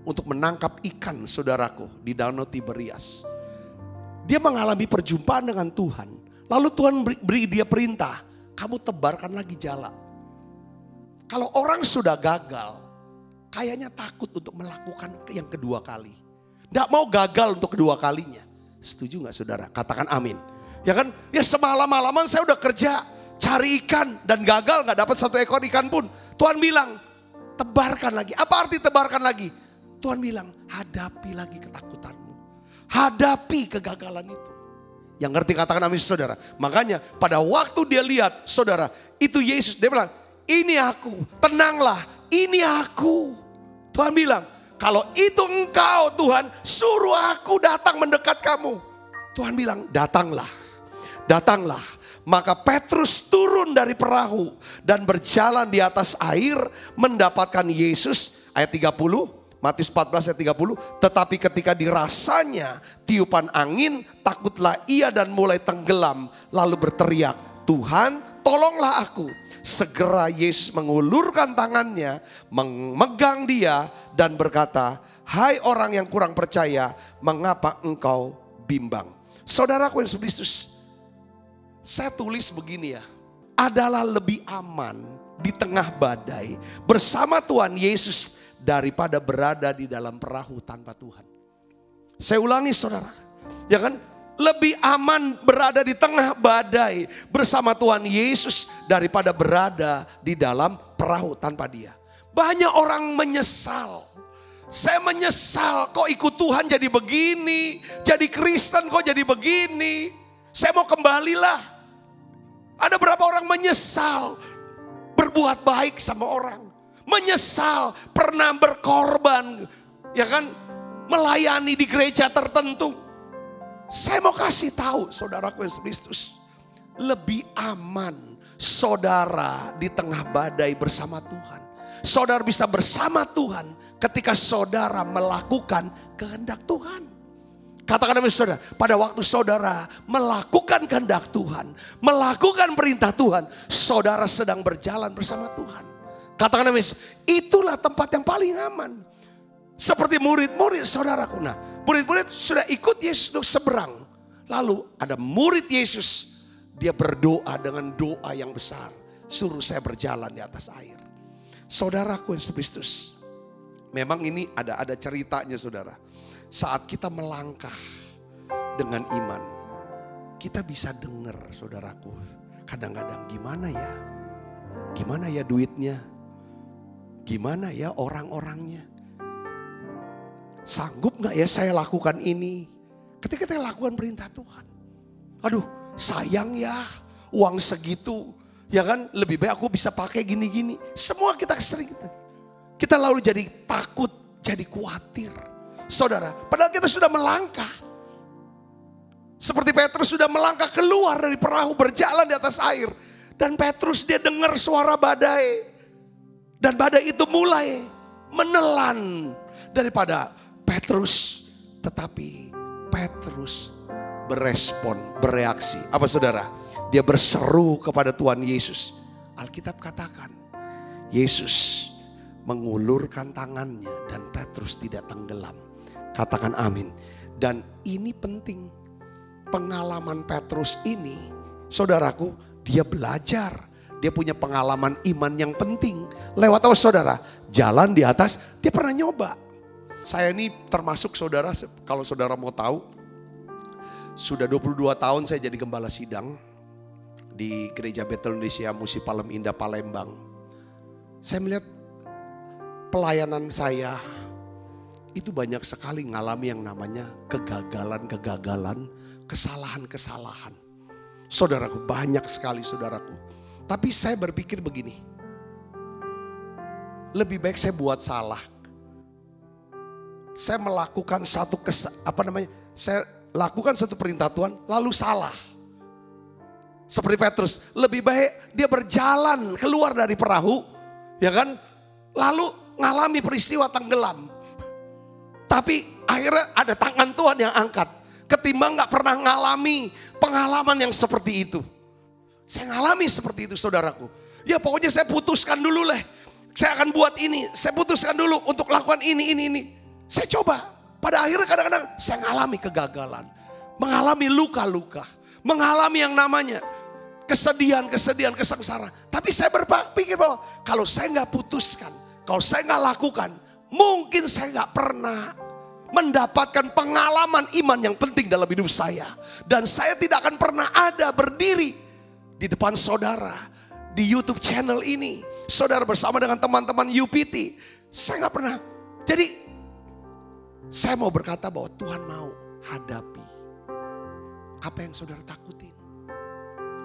Speaker 4: untuk menangkap ikan saudaraku di Danau Tiberias. Dia mengalami perjumpaan dengan Tuhan. Lalu Tuhan beri dia perintah, kamu tebarkan lagi jala. Kalau orang sudah gagal, kayaknya takut untuk melakukan yang kedua kali. Tidak mau gagal untuk kedua kalinya. Setuju gak saudara? Katakan amin. Ya kan? Ya semalam-malaman saya udah kerja cari ikan dan gagal gak dapat satu ekor ikan pun. Tuhan bilang tebarkan lagi. Apa arti tebarkan lagi? Tuhan bilang hadapi lagi ketakutanmu. Hadapi kegagalan itu. Yang ngerti katakan amin saudara. Makanya pada waktu dia lihat saudara itu Yesus, dia bilang ini aku, tenanglah, ini aku. Tuhan bilang kalau itu engkau Tuhan, suruh aku datang mendekat kamu. Tuhan bilang datanglah. Datanglah. Maka Petrus turun dari perahu dan berjalan di atas air mendapatkan Yesus. Ayat 30, Matius 14 ayat 30. Tetapi ketika dirasanya tiupan angin, takutlah ia dan mulai tenggelam. Lalu berteriak, Tuhan tolonglah aku. Segera Yesus mengulurkan tangannya, memegang dia dan berkata, hai orang yang kurang percaya, mengapa engkau bimbang? Saudaraku yang Kristus, saya tulis begini ya, adalah lebih aman di tengah badai bersama Tuhan Yesus daripada berada di dalam perahu tanpa Tuhan. Saya ulangi saudara, ya kan? Lebih aman berada di tengah badai bersama Tuhan Yesus daripada berada di dalam perahu tanpa dia. Banyak orang menyesal. Saya menyesal kok ikut Tuhan jadi begini. Jadi Kristen kok jadi begini. Saya mau kembalilah. Ada berapa orang menyesal berbuat baik sama orang. Menyesal pernah berkorban. Ya kan? Melayani di gereja tertentu. Saya mau kasih tahu saudaraku Yesus Kristus. Lebih aman saudara di tengah badai bersama Tuhan. Saudara bisa bersama Tuhan ketika saudara melakukan kehendak Tuhan. Katakan amin saudara. Pada waktu saudara melakukan kehendak Tuhan, melakukan perintah Tuhan, saudara sedang berjalan bersama Tuhan. Katakan amin. Itulah tempat yang paling aman. Seperti murid-murid saudaraku. Nah, murid-murid sudah ikut Yesus seberang. Lalu ada murid Yesus, dia berdoa dengan doa yang besar. Suruh saya berjalan di atas air. Saudaraku Yesus Kristus. Memang ini ada ceritanya saudara. Saat kita melangkah dengan iman, kita bisa dengar saudaraku. Kadang-kadang gimana ya? Gimana ya duitnya? Gimana ya orang-orangnya? Sanggup gak ya saya lakukan ini? Ketika kita lakukan perintah Tuhan. Aduh sayang ya uang segitu. Ya kan lebih baik aku bisa pakai gini-gini. Semua kita sering. Kita lalu jadi takut, jadi khawatir. Saudara, padahal kita sudah melangkah. Seperti Petrus sudah melangkah keluar dari perahu berjalan di atas air. Dan Petrus dia dengar suara badai. Dan badai itu mulai menelan daripada Petrus. Tetapi Petrus berespon, bereaksi. Apa saudara? Dia berseru kepada Tuhan Yesus. Alkitab katakan, Yesus mengulurkan tangannya dan Petrus tidak tenggelam. Katakan amin. Dan ini penting. Pengalaman Petrus ini, saudaraku, dia belajar. Dia punya pengalaman iman yang penting. Lewat apa saudara? Jalan di atas, dia pernah nyoba. Saya ini termasuk saudara, kalau saudara mau tahu. Sudah 22 tahun saya jadi gembala sidang. Di Gereja Betel Indonesia Musi Palem Indah Palembang. Saya melihat pelayanan saya itu banyak sekali ngalami yang namanya kegagalan-kegagalan, kesalahan-kesalahan. Saudaraku, banyak sekali saudaraku. Tapi saya berpikir begini, lebih baik saya buat salah. Saya melakukan saya lakukan satu perintah Tuhan lalu salah. Seperti Petrus, lebih baik dia berjalan keluar dari perahu, ya kan? Lalu ngalami peristiwa tenggelam. Tapi akhirnya ada tangan Tuhan yang angkat. Ketimbang gak pernah ngalami pengalaman yang seperti itu. Saya ngalami seperti itu saudaraku. Ya pokoknya saya putuskan dulu lah. Saya akan buat ini. Saya putuskan dulu untuk lakukan ini. Saya coba. Pada akhirnya kadang-kadang saya ngalami kegagalan. Mengalami luka-luka. Mengalami yang namanya kesedihan, kesengsaraan. Tapi saya berpikir bahwa kalau saya gak putuskan. Kalau saya gak lakukan. Mungkin saya gak pernah mendapatkan pengalaman iman yang penting dalam hidup saya. Dan saya tidak akan pernah ada berdiri di depan saudara di YouTube channel ini. Saudara bersama dengan teman-teman UPT. Saya gak pernah. Jadi saya mau berkata bahwa Tuhan mau hadapi apa yang saudara takutin.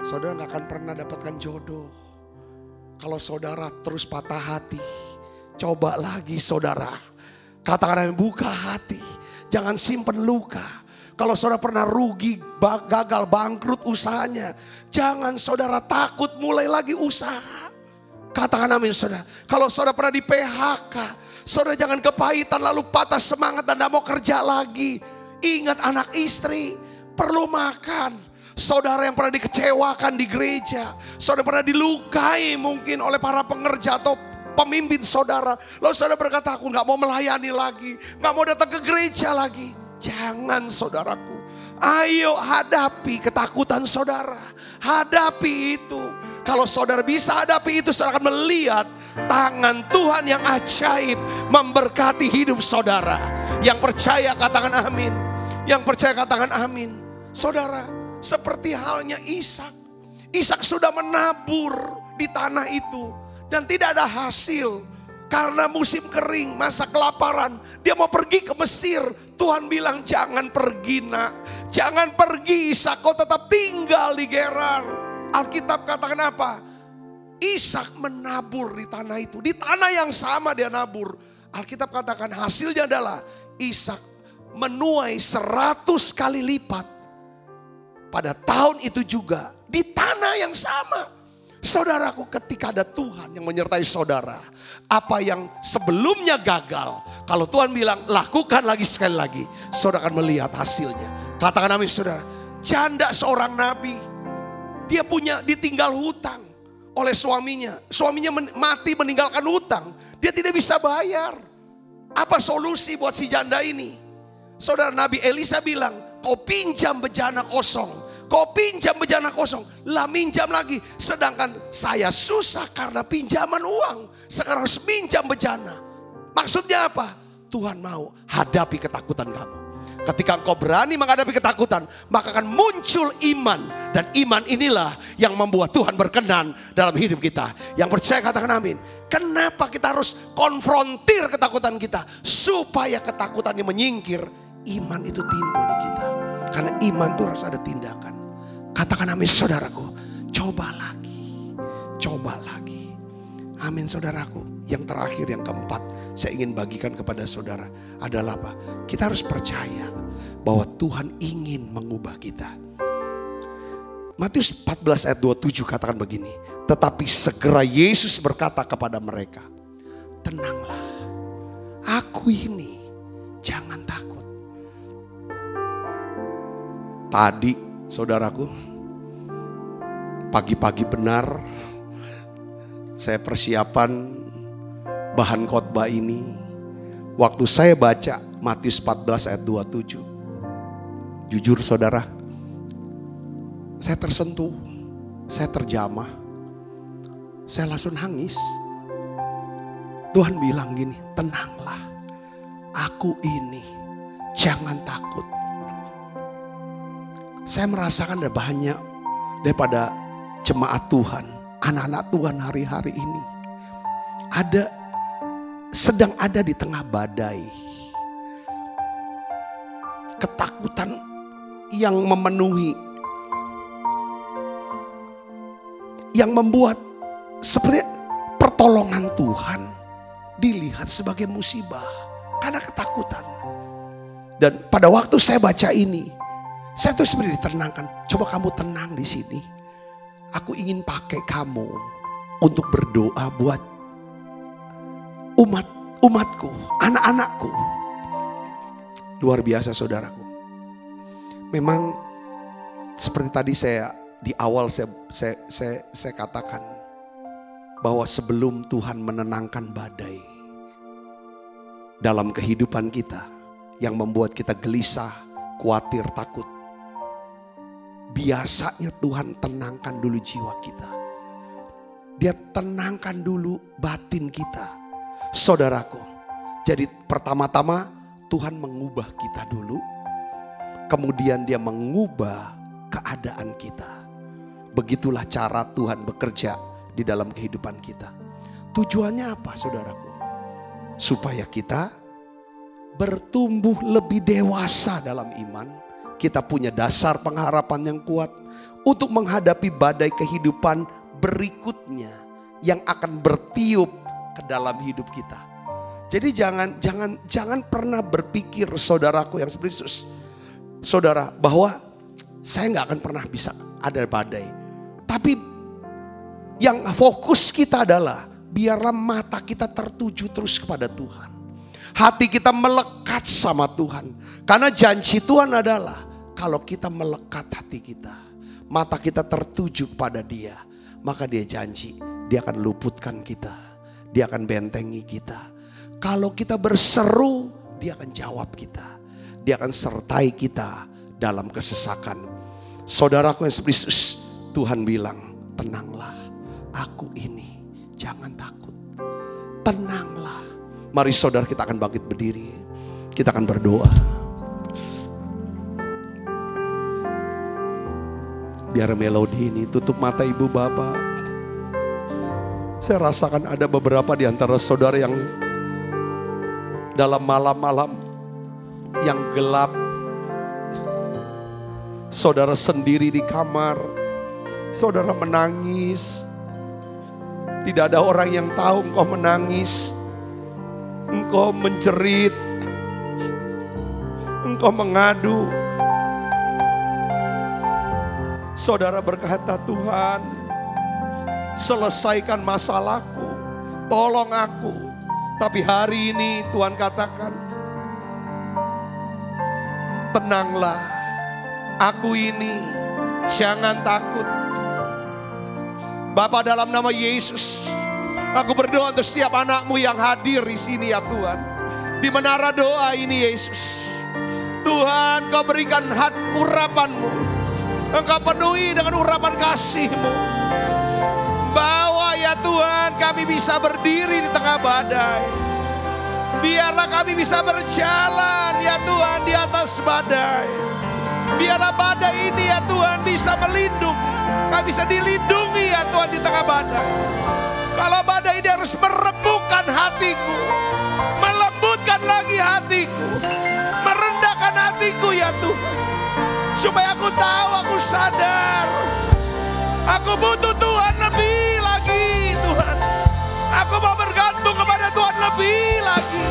Speaker 4: Saudara gak akan pernah dapatkan jodoh kalau saudara terus patah hati. Coba lagi saudara. Katakan buka hati. Jangan simpen luka. Kalau saudara pernah rugi, gagal, bangkrut usahanya. Jangan saudara takut mulai lagi usaha. Katakan amin saudara. Kalau saudara pernah di PHK. Saudara jangan kepahitan lalu patah semangat dan tidak mau kerja lagi. Ingat anak istri perlu makan. Saudara yang pernah dikecewakan di gereja. Saudara pernah dilukai mungkin oleh para pengerja atau pemimpin saudara. Lalu saudara berkata aku gak mau melayani lagi. Gak mau datang ke gereja lagi. Jangan saudaraku. Ayo hadapi ketakutan saudara. Hadapi itu. Kalau saudara bisa hadapi itu, saudara akan melihat tangan Tuhan yang ajaib memberkati hidup saudara. Yang percaya katakan amin. Yang percaya katakan amin. Saudara, seperti halnya Ishak. Ishak sudah menabur di tanah itu dan tidak ada hasil. Karena musim kering, masa kelaparan. Dia mau pergi ke Mesir. Tuhan bilang jangan pergi nak. Jangan pergi Ishak, kau tetap tinggal di Gerar. Alkitab katakan apa? Ishak menabur di tanah itu. Di tanah yang sama dia nabur. Alkitab katakan hasilnya adalah Ishak menuai 100 kali lipat. Pada tahun itu juga di tanah yang sama. Saudaraku, ketika ada Tuhan yang menyertai saudara, apa yang sebelumnya gagal, kalau Tuhan bilang lakukan lagi sekali lagi, saudara akan melihat hasilnya. Katakan amin saudara. Janda seorang nabi, dia ditinggal hutang oleh suaminya. Suaminya mati meninggalkan hutang, dia tidak bisa bayar. Apa solusi buat si janda ini? Saudara, Nabi Elisa bilang, kau pinjam bejana kosong. Kau pinjam bejana kosong, lah minjam lagi. Sedangkan saya susah karena pinjaman uang, sekarang harus minjam bejana. Maksudnya apa? Tuhan mau hadapi ketakutan kamu. Ketika engkau berani menghadapi ketakutan, maka akan muncul iman. Dan iman inilah yang membuat Tuhan berkenan dalam hidup kita. Yang percaya katakan amin. Kenapa kita harus konfrontir ketakutan kita? Supaya ketakutannya menyingkir, iman itu timbul di kita. Karena iman itu harus ada tindakan. Katakan amin saudaraku. Coba lagi. Coba lagi. Amin saudaraku. Yang terakhir, yang keempat, saya ingin bagikan kepada saudara adalah apa? Kita harus percaya bahwa Tuhan ingin mengubah kita. Matius 14 ayat 27 katakan begini. Tetapi segera Yesus berkata kepada mereka, tenanglah, aku ini, jangan takut. Tadi saudaraku, pagi-pagi benar saya persiapan bahan khotbah ini. Waktu saya baca Matius 14 ayat 27. Jujur saudara, saya tersentuh, saya terjamah, saya langsung nangis. Tuhan bilang gini, tenanglah, aku ini, jangan takut. Saya merasakan ada banyak daripada jemaat Tuhan, anak-anak Tuhan hari-hari ini sedang ada di tengah badai. Ketakutan yang memenuhi, yang membuat seperti pertolongan Tuhan dilihat sebagai musibah karena ketakutan. Dan pada waktu saya baca ini, saya tuh seperti ditenangkan. Coba kamu tenang di sini. Aku ingin pakai kamu untuk berdoa buat umatku, anak-anakku. Luar biasa saudaraku. Memang seperti tadi di awal saya katakan bahwa sebelum Tuhan menenangkan badai dalam kehidupan kita yang membuat kita gelisah, khawatir, takut, biasanya Tuhan tenangkan dulu jiwa kita. Dia tenangkan dulu batin kita. Saudaraku, jadi pertama-tama Tuhan mengubah kita dulu. Kemudian dia mengubah keadaan kita. Begitulah cara Tuhan bekerja di dalam kehidupan kita. Tujuannya apa saudaraku? Supaya kita bertumbuh lebih dewasa dalam iman. Kita punya dasar pengharapan yang kuat untuk menghadapi badai kehidupan berikutnya yang akan bertiup ke dalam hidup kita. Jadi jangan pernah berpikir saudaraku yang seperti saudara bahwa saya nggak akan pernah bisa ada badai. Tapi yang fokus kita adalah biarlah mata kita tertuju terus kepada Tuhan. Hati kita melekat sama Tuhan. Karena janji Tuhan adalah kalau kita melekat hati kita, mata kita tertuju kepada Dia, maka Dia janji Dia akan luputkan kita. Dia akan bentengi kita. Kalau kita berseru, Dia akan jawab kita. Dia akan sertai kita dalam kesesakan. Saudaraku yang seperti Tuhan bilang, tenanglah, aku ini, jangan takut. Tenanglah. Mari saudara kita akan bangkit berdiri. Kita akan berdoa. Biar melodi ini tutup mata ibu bapak. Saya rasakan ada beberapa di antara saudara yang dalam malam-malam yang gelap. Saudara sendiri di kamar. Saudara menangis. Tidak ada orang yang tahu engkau menangis. Engkau menjerit, engkau mengadu. Saudara berkata, Tuhan, selesaikan masalahku, tolong aku. Tapi hari ini Tuhan katakan, tenanglah, aku ini, jangan takut. Bapa, dalam nama Yesus, aku berdoa untuk setiap anakmu yang hadir di sini ya Tuhan. Di menara doa ini Yesus, Tuhan, Kau berikan urapan-Mu, Engkau penuhi dengan urapan kasih-Mu. Bahwa ya Tuhan kami bisa berdiri di tengah badai. Biarlah kami bisa berjalan ya Tuhan di atas badai. Biarlah badai ini ya Tuhan bisa melindungi. Kami bisa dilindungi ya Tuhan di tengah badai. Kalau badai ini harus meremukkan hatiku, melembutkan lagi hatiku, merendahkan hatiku ya Tuhan. Supaya aku tahu, aku sadar, aku butuh Tuhan lebih lagi Tuhan. Aku mau bergantung kepada Tuhan lebih lagi.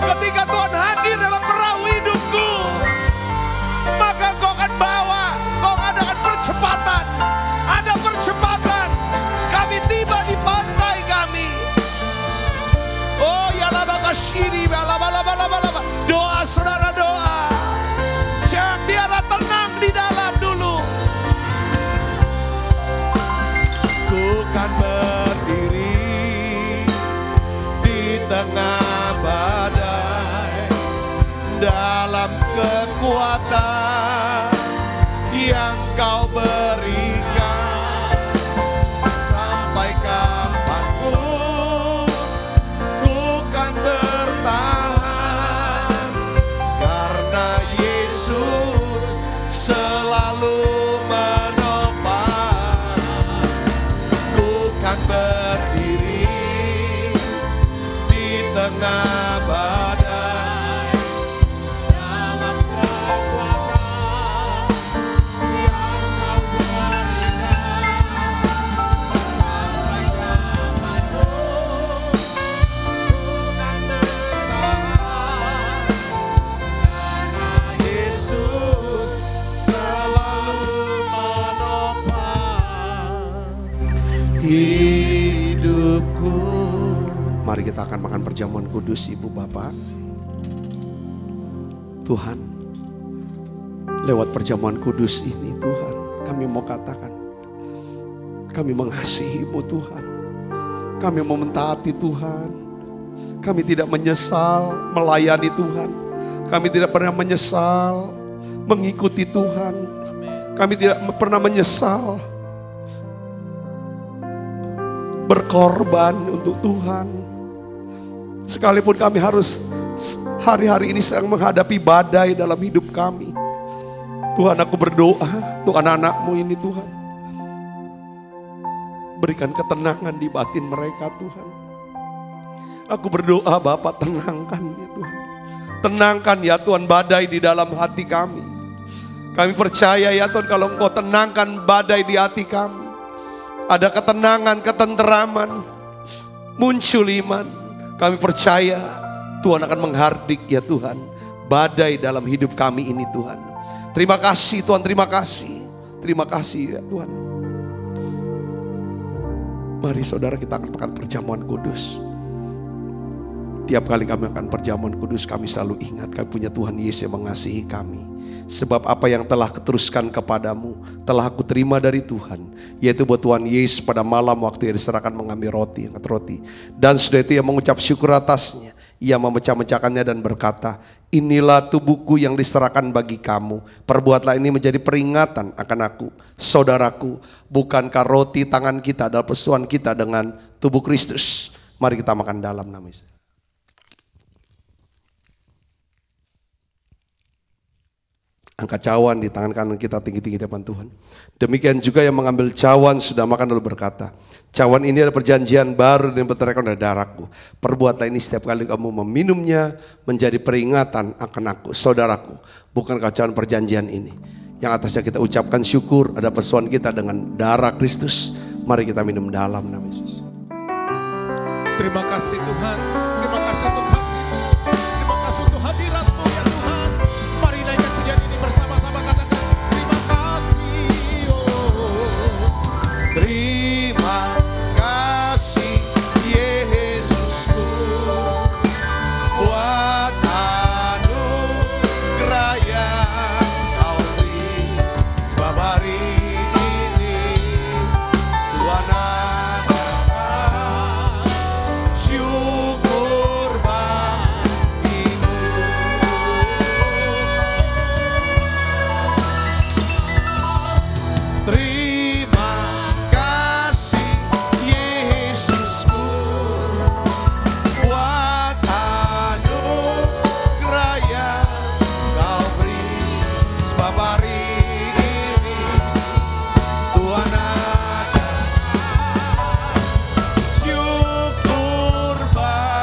Speaker 4: Ketika Tuhan hadir dalam perahu hidupku, maka Kau akan bawa, Kau adakan percepatan. Ada percepatan. Kami tiba di pantai kami. Oh ya laba kasiri, laba. Doa saudara, doa. Jangan biarlah tenang di dalam dulu. Ku kan berdiri di tengah badai, dalam kekuatan yang Kau berikan. Sampai kapanpun ku kan bertahan, karena Yesus selalu menopang. Ku kan berdiri di tengah badai, dalam kekuatan yang Kau berikan. Sampai kapanpun ku kan bertahan, karena Yesus selalu menopang hidupku. Mari kita akan makan perjamuan kudus Ibu Bapak. Tuhan, lewat perjamuan kudus ini Tuhan, kami mau katakan, kami mengasihi-Mu Tuhan. Kami mau mentaati Tuhan. Kami tidak menyesal melayani Tuhan. Kami tidak pernah menyesal mengikuti Tuhan. Kami tidak pernah menyesal berkorban untuk Tuhan. Sekalipun kami harus hari-hari ini sedang menghadapi badai dalam hidup kami. Tuhan, aku berdoa untuk anak-anak-Mu ini Tuhan. Berikan ketenangan di batin mereka Tuhan. Aku berdoa Bapak, tenangkan ya Tuhan. Tenangkan ya Tuhan badai di dalam hati kami. Kami percaya ya Tuhan, kalau Engkau tenangkan badai di hati kami, ada ketenangan, ketenteraman, muncul iman. Kami percaya Tuhan akan menghardik ya Tuhan badai dalam hidup kami ini Tuhan. Terima kasih Tuhan, terima kasih. Terima kasih ya Tuhan. Mari saudara, kita akan makan perjamuan kudus. Tiap kali kami akan perjamuan kudus, kami selalu ingat kami punya Tuhan Yesus yang mengasihi kami. Sebab apa yang telah keteruskan kepadamu telah aku terima dari Tuhan, yaitu buat Tuhan Yesus pada malam waktu ia diserahkan mengambil roti, angkat roti. Dan sudah itu ia mengucap syukur atasnya. Ia memecah-mecahkannya dan berkata, inilah tubuhku yang diserahkan bagi kamu. Perbuatlah ini menjadi peringatan akan aku. Saudaraku, bukankah roti tangan kita adalah persesuaian kita dengan tubuh Kristus? Mari kita makan dalam nama Yesus. Angkat cawan di tangan kanan kita tinggi-tinggi depan Tuhan. Demikian juga yang mengambil cawan sudah makan lalu berkata, cawan ini adalah perjanjian baru dan berteriakan dari darahku. Perbuatlah ini setiap kali kamu meminumnya menjadi peringatan akan aku. Saudaraku, bukankah cawan perjanjian ini yang atasnya kita ucapkan syukur, ada persoalan kita dengan darah Kristus. Mari kita minum dalam nama Yesus.
Speaker 5: Terima kasih Tuhan, terima kasih untuk kasih, terima kasih untuk hadirat-Mu ya Tuhan. Mari naikkan pujian ini bersama-sama, katakan terima kasih. Oh.
Speaker 4: Terima kasih Yesusku buat anugerah yang Kau beri. Sebab hari ini Tuhan ada, syukur bagimu.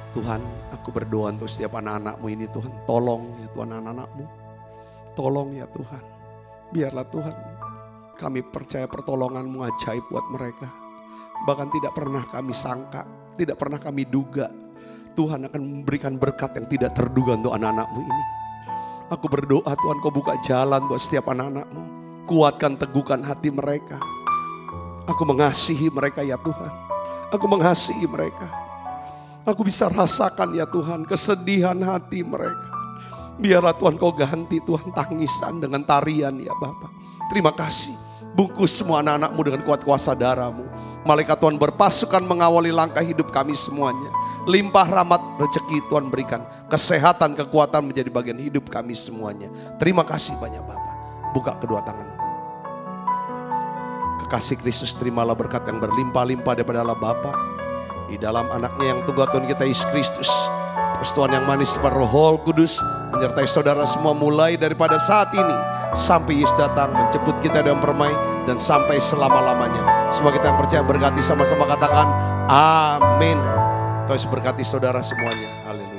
Speaker 4: Tuhan, aku berdoa untuk setiap anak-anak-Mu ini Tuhan. Tolong ya Tuhan anak-anak-Mu. Tolong ya Tuhan. Biarlah Tuhan kami percaya pertolongan-Mu ajaib buat mereka. Bahkan tidak pernah kami sangka, tidak pernah kami duga Tuhan akan memberikan berkat yang tidak terduga untuk anak-anak-Mu ini. Aku berdoa Tuhan Kau buka jalan buat setiap anak-anak-Mu. Kuatkan, teguhkan hati mereka. Aku mengasihi mereka ya Tuhan. Aku mengasihi mereka. Aku bisa rasakan ya Tuhan kesedihan hati mereka. Biarlah Tuhan Kau ganti Tuhan tangisan dengan tarian ya Bapa. Terima kasih. Bungkus semua anak-anak-Mu dengan kuat kuasa darah-Mu. Malaikat Tuhan berpasukan mengawali langkah hidup kami semuanya. Limpah rahmat rezeki Tuhan berikan. Kesehatan, kekuatan menjadi bagian hidup kami semuanya. Terima kasih banyak Bapa. Buka kedua tangan. Kekasih Kristus, terimalah berkat yang berlimpah-limpah daripada Allah Bapa. Di dalam anaknya yang tunggal Tuhan kita Yesus Kristus. Persekutuan yang manis daripada Roh Kudus menyertai saudara semua mulai daripada saat ini sampai Yesus datang menjemput kita dalam permai dan sampai selama-lamanya. Semua kita yang percaya berkati sama-sama katakan amin. Tuhan berkati saudara semuanya. Haleluya.